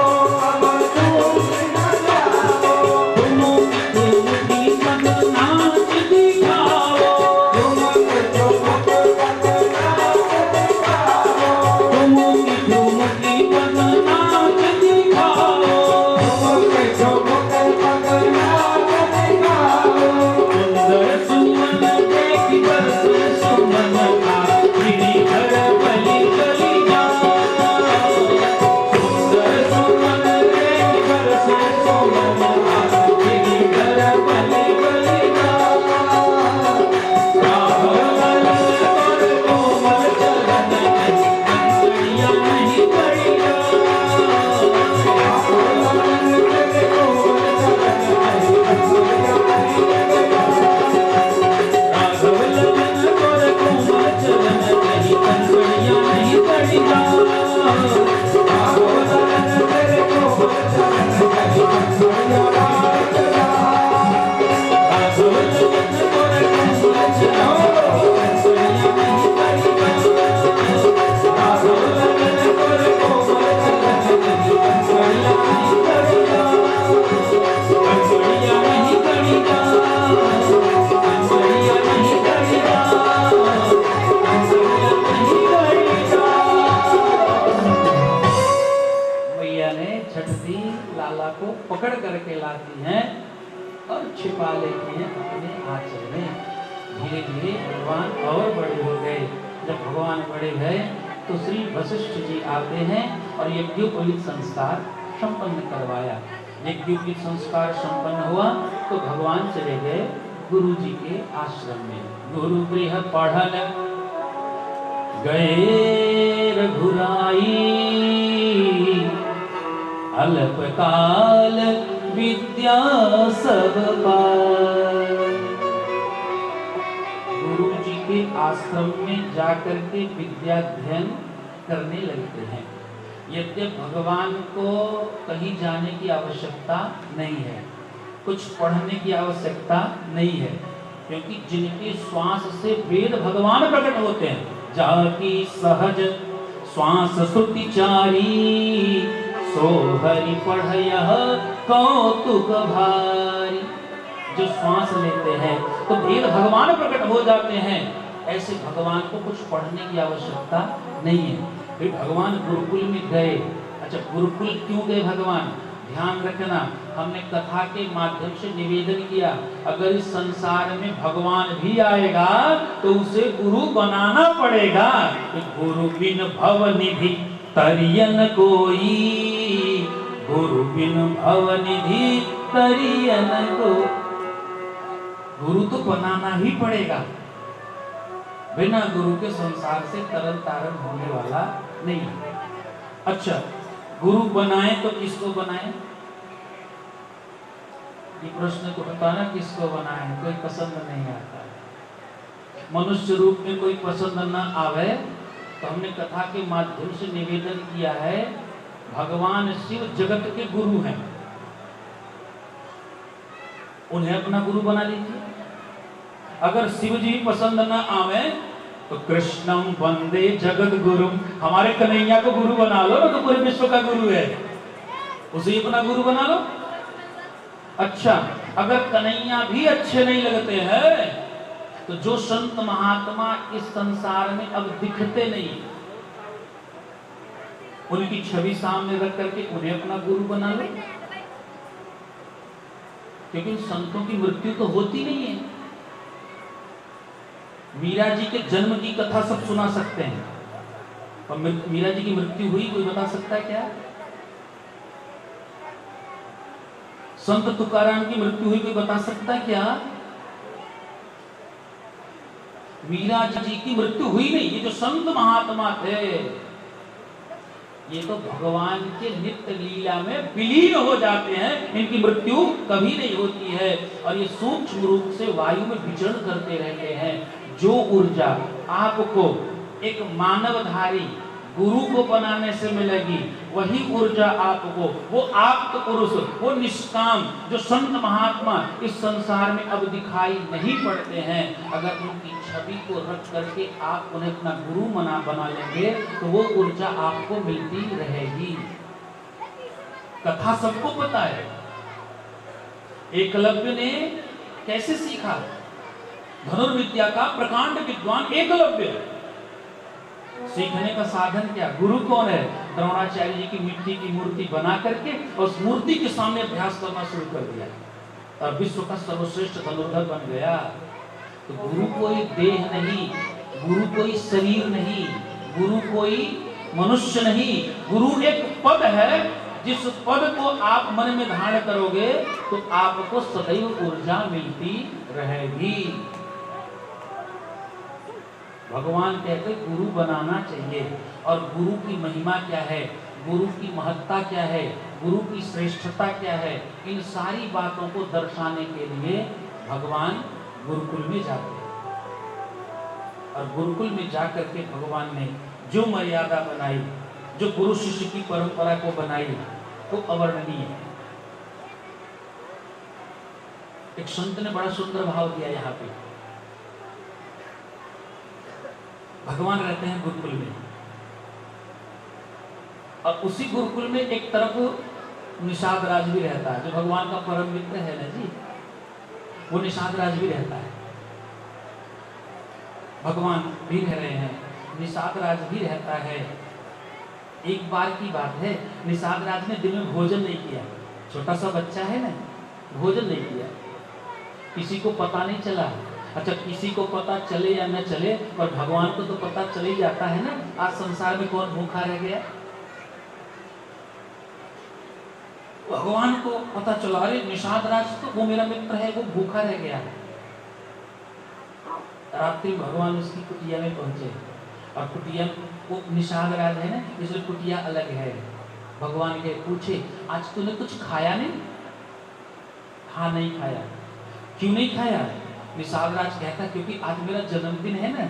अब दूरी न जाओ, दोनों की देवती सब पकड़ करके लाती हैं और छिपा लेती हैं अपने आंचल में। धीरे धीरे भगवान और बड़े हो गए। जब भगवान बड़े गए तो श्री वशिष्ठ जी आते हैं और यज्ञोपवीत संस्कार संपन्न करवाया। यज्ञोपवीत संस्कार संपन्न हुआ तो भगवान चले गए गुरु जी के आश्रम में। गुरु गृह पढ़न गए रघुराई, अल्पकाल विद्या सब पाए। गुरु जी के आश्रम में जाकर के विद्याध्ययन करने लगते हैं। यद्यपि भगवान को कहीं जाने की आवश्यकता नहीं है, कुछ पढ़ने की आवश्यकता नहीं है, क्योंकि जिनके श्वास से वेद भगवान प्रकट होते हैं, जाकी सहज श्वास श्रुति चारी, सो हरि पढ़यः कौतुक भारी। जो श्वास लेते हैं तो वेद भगवान प्रकट हो जाते हैं। ऐसे भगवान को कुछ पढ़ने की आवश्यकता नहीं है। फिर भगवान गुरुकुल में गए। अच्छा, गुरुकुल क्यों गए भगवान? ध्यान रखना, हमने कथा के माध्यम से निवेदन किया, अगर इस संसार में भगवान भी आएगा तो उसे गुरु बनाना पड़ेगा। गुरु बिन भव निधि तरियन कोई, गुरु बिन भव निधि तरियन को। गुरु तो बनाना ही पड़ेगा, बिना गुरु के संसार से तरन तारण होने वाला नहीं। अच्छा, गुरु बनाए तो किसको बनाए? ये प्रश्न को बताना, किसको बनाए? कोई पसंद नहीं आता। मनुष्य रूप में कोई पसंद न आवे तो हमने कथा के माध्यम से निवेदन किया है, भगवान शिव जगत के गुरु हैं, उन्हें अपना गुरु बना लीजिए। अगर शिव जी पसंद न आवे तो कृष्णम वंदे जगत गुरु, हमारे कन्हैया को गुरु बना लो ना, तो पूरे विश्व का गुरु है, उसे अपना गुरु बना लो। अच्छा, अगर कन्हैया भी अच्छे नहीं लगते हैं तो जो संत महात्मा इस संसार में अब दिखते नहीं, उनकी छवि सामने रख करके उन्हें अपना गुरु बना लो, क्योंकि संतों की मृत्यु तो होती नहीं है। मीरा जी के जन्म की कथा सब सुना सकते हैं, और मीरा जी की मृत्यु हुई कोई बता सकता है क्या? संत तुकाराम की मृत्यु हुई कोई बता सकता है क्या? मीरा जी की मृत्यु हुई नहीं। ये जो संत महात्मा थे, ये तो भगवान के नित्य लीला में विलीन हो जाते हैं, इनकी मृत्यु कभी नहीं होती है, और ये सूक्ष्म रूप से वायु में विचरण करते रहते हैं। जो ऊर्जा आपको एक मानवधारी गुरु को बनाने से मिलेगी, वही ऊर्जा आपको वो आप्त पुरुष, वो निष्काम जो संत महात्मा इस संसार में अब दिखाई नहीं पड़ते हैं, अगर उनकी छवि को रख करके आप उन्हें अपना गुरु बना लेंगे तो वो ऊर्जा आपको मिलती रहेगी। कथा सबको पता है। एकलव्य ने कैसे सीखा? धनुर्विद्या का प्रकांड विद्वान एकलव्य। सीखने का साधन क्या? गुरु कौन है? द्रोणाचार्य जी की मिट्टी की मूर्ति बना करके उस मूर्ति के सामने अभ्यास करना शुरू कर दिया और विश्व का सर्वश्रेष्ठ धनुर्धर बन गया। तो गुरु कोई देह नहीं, गुरु कोई शरीर नहीं, गुरु कोई मनुष्य नहीं, गुरु एक पद है। जिस पद को आप मन में धारण करोगे तो आपको सदैव ऊर्जा मिलती रहेगी। भगवान कहते गुरु बनाना चाहिए। और गुरु की महिमा क्या है, गुरु की महत्ता क्या है, गुरु की श्रेष्ठता क्या है, इन सारी बातों को दर्शाने के लिए भगवान गुरुकुल में जाते हैं। और गुरुकुल में जाकर के भगवान ने जो मर्यादा बनाई जो गुरु शिष्य की परंपरा को बनाई वो अवर्णनीय है। एक संत ने बड़ा सुंदर भाव दिया यहाँ पे। भगवान रहते हैं गुरुकुल में, और उसी गुरुकुल में एक तरफ निषाद राज भी रहता है, जो भगवान का परम मित्र है ना जी, वो निषाद राज भी रहता है। भगवान भी रह रहे हैं, निषाद राज भी रहता है। एक बार की बात है, निषाद राज ने दिन में भोजन नहीं किया। छोटा सा बच्चा है ना, भोजन नहीं किया, किसी को पता नहीं चला। अच्छा, किसी को पता चले या न चले, पर भगवान को तो पता चल ही जाता है ना, आज संसार में कौन भूखा रह गया। भगवान को पता चला, अरे निषाद राज तो वो मेरा मित्र है, वो भूखा रह गया। रात्रि भगवान उसकी कुटिया में पहुंचे, और कुटिया वो निषाद राज है ना, इसलिए कुटिया अलग है। भगवान के पूछे, आज तूने कुछ खाया नहीं? हाँ, नहीं खाया। क्यों नहीं खाया? निषाद राज कहता, क्योंकि आज मेरा जन्मदिन है ना,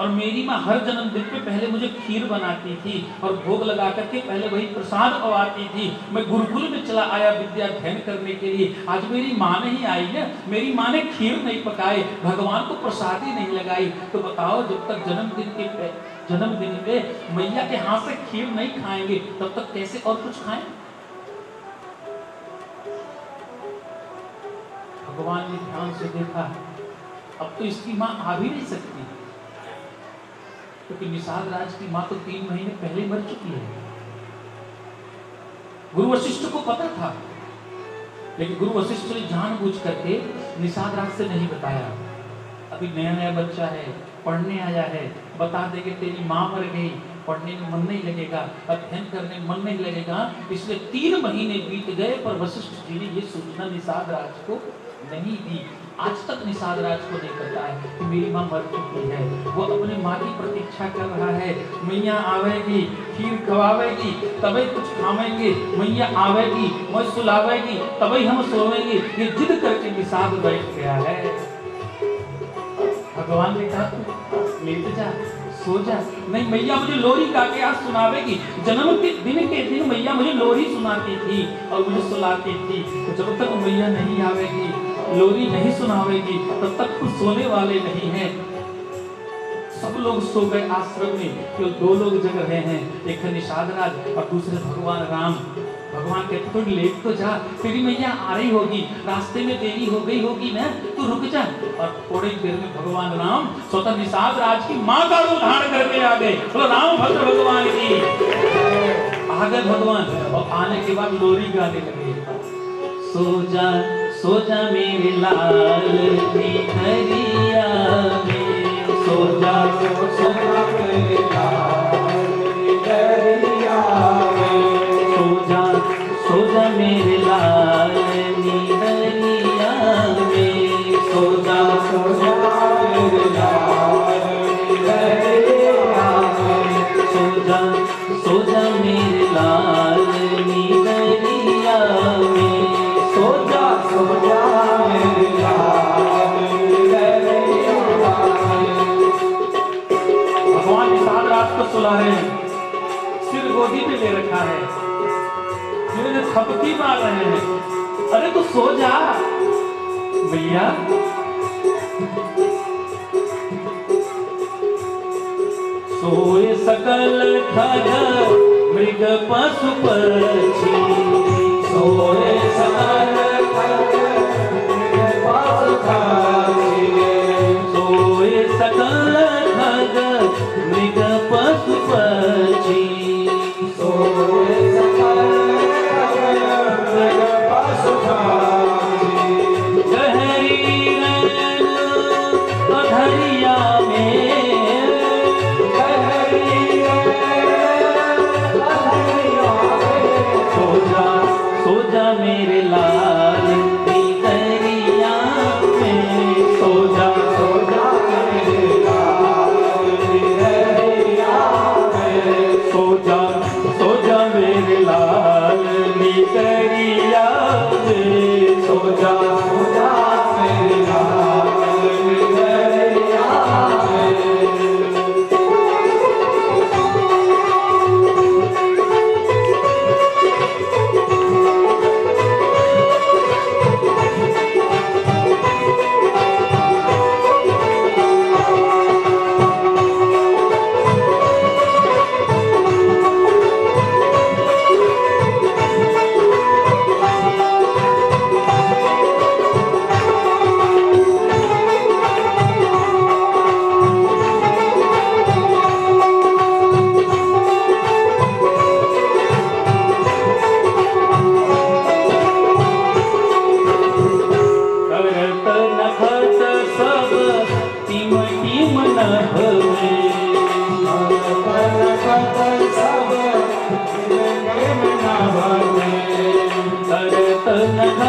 और मेरी माँ हर जन्मदिन पे पहले मुझे खीर बनाती थी और भोग लगा करके पहले वही प्रसाद खवाती थी। मैं गुरुकुल में चला आया विद्या अध्ययन करने के लिए, आज मेरी माँ नहीं आई ना, मेरी माँ ने खीर नहीं पकाई, भगवान को प्रसाद ही नहीं लगाई। तो बताओ, जब तक जन्मदिन पे मैया के हाथ से खीर नहीं खाएंगे, तब तक कैसे और कुछ खाएं? भगवान ने ध्यान से देखा, अब तो इसकी माँ आ भी नहीं सकती, क्योंकि निषाद राज की माँ तो 3 महीने पहले मर चुकी है। गुरु वशिष्ठ को पता था, लेकिन गुरु वशिष्ठ ने जानबूझ करके निषाद राज से नहीं बताया। अभी नया नया बच्चा है, पढ़ने आया है, बता देंगे तेरी माँ मर गई, पढ़ने में मन नहीं लगेगा, अध्ययन करने में मन नहीं लगेगा। इसलिए 3 महीने बीत गए, पर वशिष्ठ जी ने ये सूचना निषाद राज को नहीं दी। आज तक निषाद राज को नहीं पता है कि मेरी माँ मर चुकी है। वो अपनी माँ की प्रतीक्षा कर रहा है, मैया आवेगी, खीर खवावेगी, तभी कुछ खावेंगे, मैया आवेगी, मैं सुलावेगी, तभी हम सोवेंगे। ये जिद करके निषाद बैठ गया है। भगवान ने कहा, तू लेट जा, सो जा। नहीं, मैया मुझे लोरी गा के आज सुनावेगी। जन्म के दिन मैया मुझे लोरी सुनाती थी और मुझे सुलाती थी। तो जब तक मैया नहीं आवेगी, लोरी नहीं सुनावेगी, तब तक कुछ सोने वाले नहीं हैं। सब लोग सो गए आश्रम में, केवल 2 लोग जग रहे हैं, एक है निषाद राज और दूसरे भगवान राम। भगवान कहते, थोड़ी लेट तो जा, तेरी मैया आ रही होगी, रास्ते में देरी हो गई होगी ना, तू रुक जा। और थोड़ी देर में भगवान राम स्वतः निषाद राज की माँ का रूप धारण करके आ गए। बोलो राम भद्र भगवान की। आ गए भगवान, और आने के बाद लोरी गाने लगे। सो जा मेरे लाल निखरिया में, सो जा मेरे लाल निखरिया में, सो जा मेरे लाल निखरिया में, सो जा मेरे लाल निखरिया में, सो जा मेरे लाल निखरिया में, भगवान निषाद राज को सुला रहे हैं, सिर गोदी पे ले रखा है, धीरे थपकी मार रहे हैं। अरे तो सो जा भैया। सोए सकल खग मृग पशु पक्षी, सोए सकल खग मृग पशु पक्षी, सोए सकल खग मृग पशु पक्षी, सोए सकल खग मृग पशु पक्षी, गहरी नैन अधरिया में, गहरी नैन अधरिया में, सो जा मेरे लाल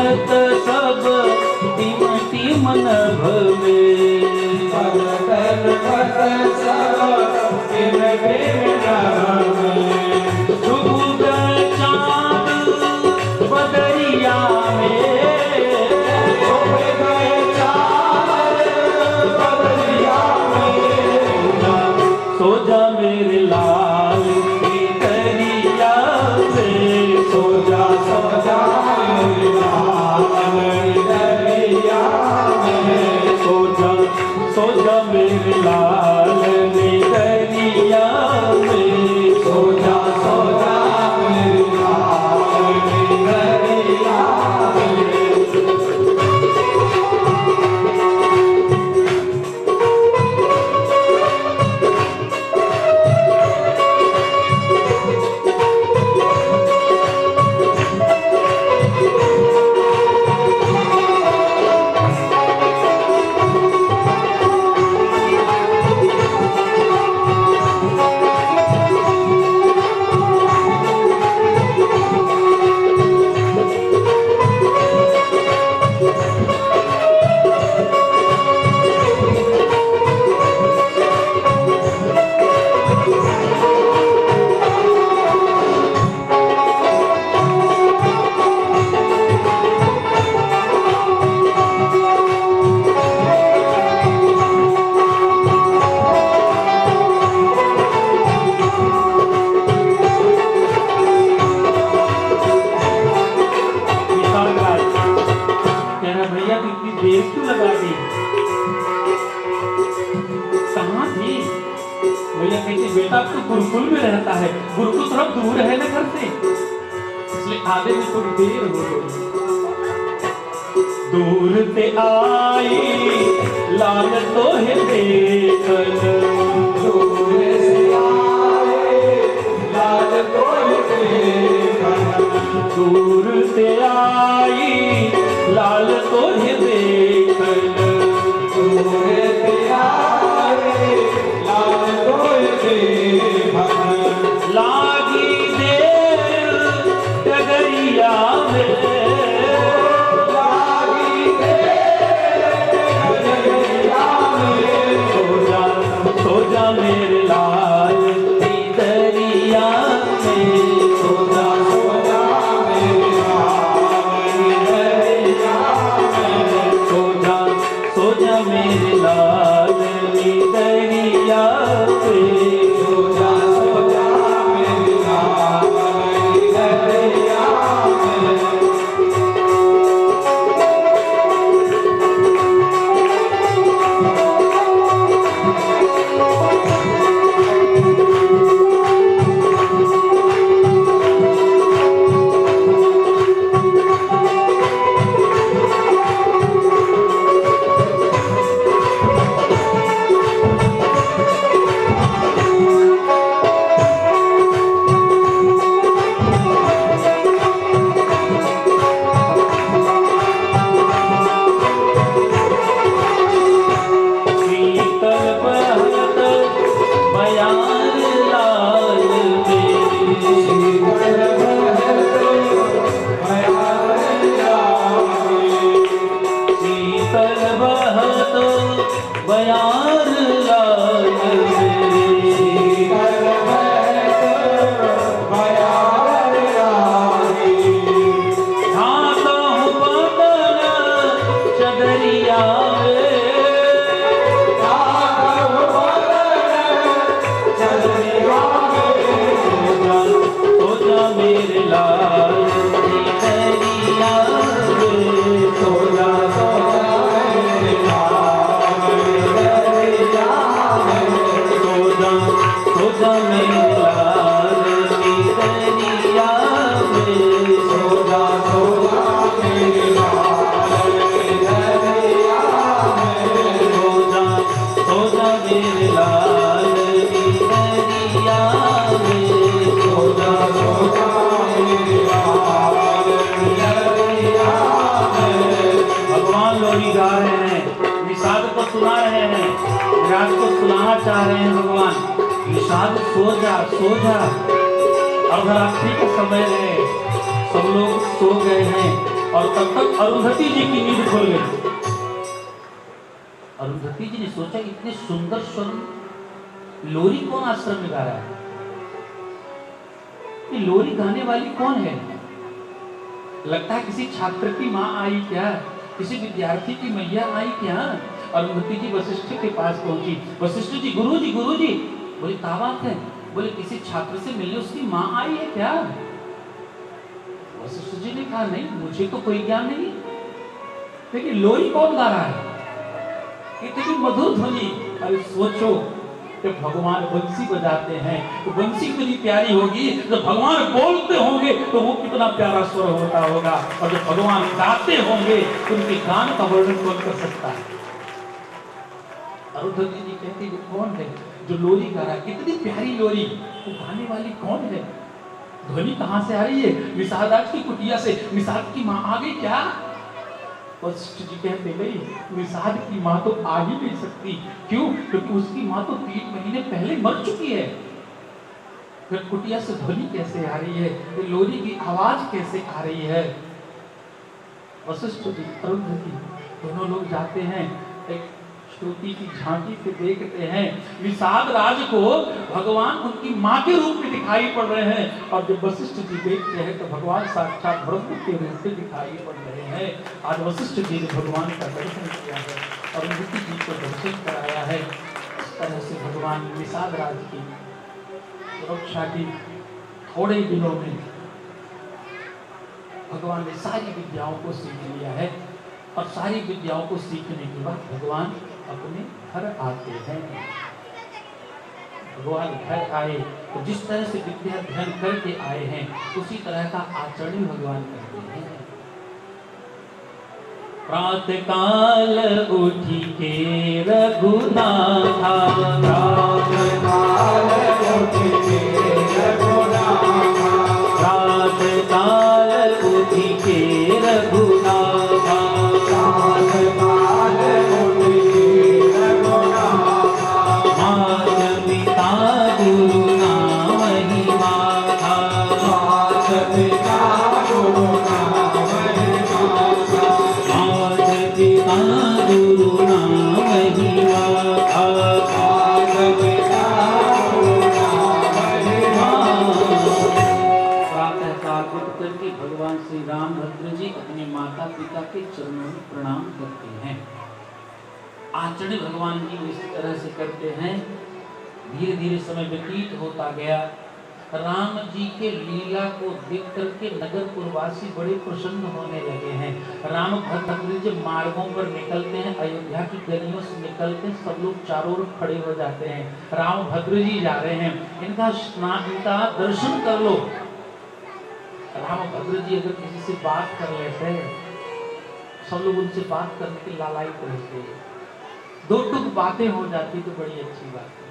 भगत सब टिमटी मन भवे भगत सब टिमटी मन भवे डूब चाँद बदरिया में सो जा मेरे लाल की दरिया में सो जा मेरे लाल की दरिया में सो जा मेरे लाल की दरिया में सो जा मेरे लाल की दरिया में भैया तो इतनी देर क्यों लगा दी? कहाँ थी? भैया कहते बेटा अब तो गुरुकुल में रहता है, गुरुकुल थोड़ा दूर है ना घर से, इसलिए आने में थोड़ी देर हो गई। दूर से आई लाल तो है देखन, दूर से आए लाल तो है देखन, दूर से आई लाल तो है देखन, दूर से आए लाल तो है देखन, लागी देर डगरिया में लागी देर डगरिया में सो जा मेरे लाल की दरिया में सो जा मेरे लाल की दरिया में सो जा मेरे लाल की दरिया में सो जा मेरे लाल की दरिया में शीतल बहत बयार लाल में शीतल बहत बयार लाल में शीतल बहत बयार लाल में शीतल बहत बयार लाल में ढाका हूँ बदन चदरिया में सो जा मेरे लाल की दरिया में सो जा मेरे लाल की दरिया में सो जा मेरे लाल की दरिया में सो जा मेरे लाल की दरिया में सो जा मेरे लाल की दरिया में सो जा मेरे लाल की दरिया में भगवान लोरी गा रहे हैं, निषाद को सुना रहे हैं, विराट को सुनाना चाह रहे हैं। भगवान निषाद सो जा अर्धरात्रि का समय है, सब लोग सो गए हैं और तब तक अरुंधति जी की नींद खुल गई। अरुंधति जी ने सोचा इतने सुंदर स्वर लोरी कौन आश्रम में गा रहा है, ये लोरी गाने वाली कौन है? लगता है किसी छात्र की माँ आई क्या, किसी विद्यार्थी की मैया आई क्या? अरुंधति जी वशिष्ठ के पास पहुंची। वशिष्ठ जी गुरु जी बोले क्या बात है? बोले किसी छात्र से मिलने उसकी माँ आई है क्या? वशिष्ठ जी ने कहा नहीं, मुझे तो कोई ज्ञान नहीं, लेकिन लोरी कौन गा रहा है, इतनी मधुर ध्वनि। अरे सोचो जब भगवान बंसी बजाते हैं तो बंसी कितनी प्यारी होगी, जब भगवान बोलते होंगे तो वो कितना प्यारा स्वर होता होगा, और जब भगवान गाते होंगे तो उनके गान का वर्णन कौन कर सकता है? अरुंधति जी कहती वो कौन है जो लोरी गा रहा है, कितनी प्यारी लोरी, वो गाने वाली कौन है? ध्वनि कहां से आ रही है? निषाद की कुटिया से। निषाद की माँ आ गई क्या? वशिष्ठ जी कहते नहीं, निषाद की माँ तो आ ही नहीं सकती। क्यों? क्योंकि उसकी माँ तो 3 महीने पहले मर चुकी है। फिर कुटिया से ध्वनि कैसे आ रही है, लोरी की आवाज कैसे आ रही है? वशिष्ठ जी अरुंधति दोनों लोग जाते हैं, एक श्रुति की झांकी से देखते हैं निषाद राज को भगवान उनकी माँ के रूप में दिखाई पड़ रहे हैं, और जब वशिष्ठ जी देखते हैं तो भगवान साक्षात ब्रह्म के रूप में दिखाई पड़ रहे हैं। आज वशिष्ठ जी ने भगवान का दर्शन किया है और अरुंधति जी को दर्शन कराया है। इस तरह से भगवान निषाद राज की सुरक्षा की थोड़े दिनों में भगवान ने सारी विद्याओं को सीख लिया है, और सारी विद्याओं को सीखने के बाद भगवान अपने घर आते हैं। भगवान घर आए तो जिस तरह से विद्या अध्ययन करके आए हैं उसी तरह का आचरण भगवान करते हैं। प्रातः काल उठी के रघुनाथा, प्रातः काल उठी के रघुनाथा, प्रातः काल उठी के रघुनाथा, प्रातः काल उठी के रघुनाथा, माता पिता गुरु नाम ही माथा, माता पिता गुरु नाम ही माथा, माता पिता गुरु नाम ही माथा, माता पिता गुरु नाम ही माथा। प्रातः काल उठ करके भगवान श्री रामभद्र जी अपने माता पिता के चरणों में प्रणाम करते हैं। आचरण भगवान जी इस तरह से करते हैं। धीरे धीरे समय व्यतीत होता गया। राम जी के लीला को देख करके नगरपुरवासी बड़े प्रसन्न होने लगे हैं। रामभद्र जी मार्गों पर निकलते हैं, अयोध्या की गलियों से निकलते हैं, सब लोग चारों ओर खड़े हो जाते हैं। रामभद्र जी जा रहे हैं, इनका स्नान, इनका दर्शन कर लो। रामभद्र जी अगर किसी से बात कर लेते हैं, सब लोग उनसे बात करने के लालायित रहते हैं, दो टुक बातें हो जाती तो बड़ी अच्छी बात है।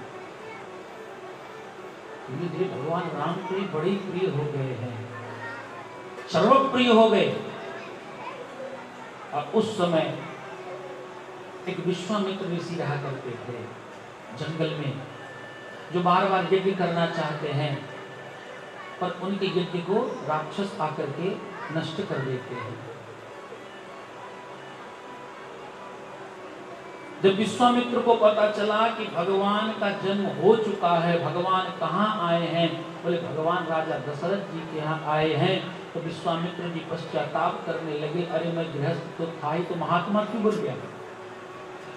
धीरे धीरे भगवान राम के बड़े प्रिय हो गए हैं, सर्वप्रिय हो गए। और उस समय एक विश्वामित्र ऋषि रहा करते थे जंगल में, जो बार बार यज्ञ करना चाहते हैं, पर उनके यज्ञ को राक्षस आकर के नष्ट कर देते हैं। जब विश्वामित्र को पता चला कि भगवान का जन्म हो चुका है, भगवान कहाँ आए हैं, बोले भगवान राजा दशरथ जी के यहाँ आए हैं, तो विश्वामित्र जी पश्चाताप करने लगे, अरे मैं गृहस्थ तो था ही, तो महात्मा क्यों बन गया?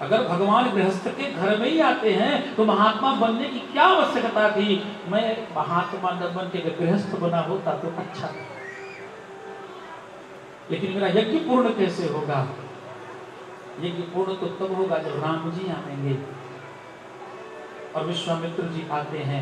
अगर भगवान गृहस्थ के घर में ही आते हैं तो महात्मा बनने की क्या आवश्यकता थी? मैं महात्मा न बन के गृहस्थ बना होता तो अच्छा, लेकिन मेरा यज्ञ पूर्ण कैसे होगा? यज्ञ पूर्ण तो तब होगा जब राम जी आएंगे। और विश्वामित्र जी आते हैं,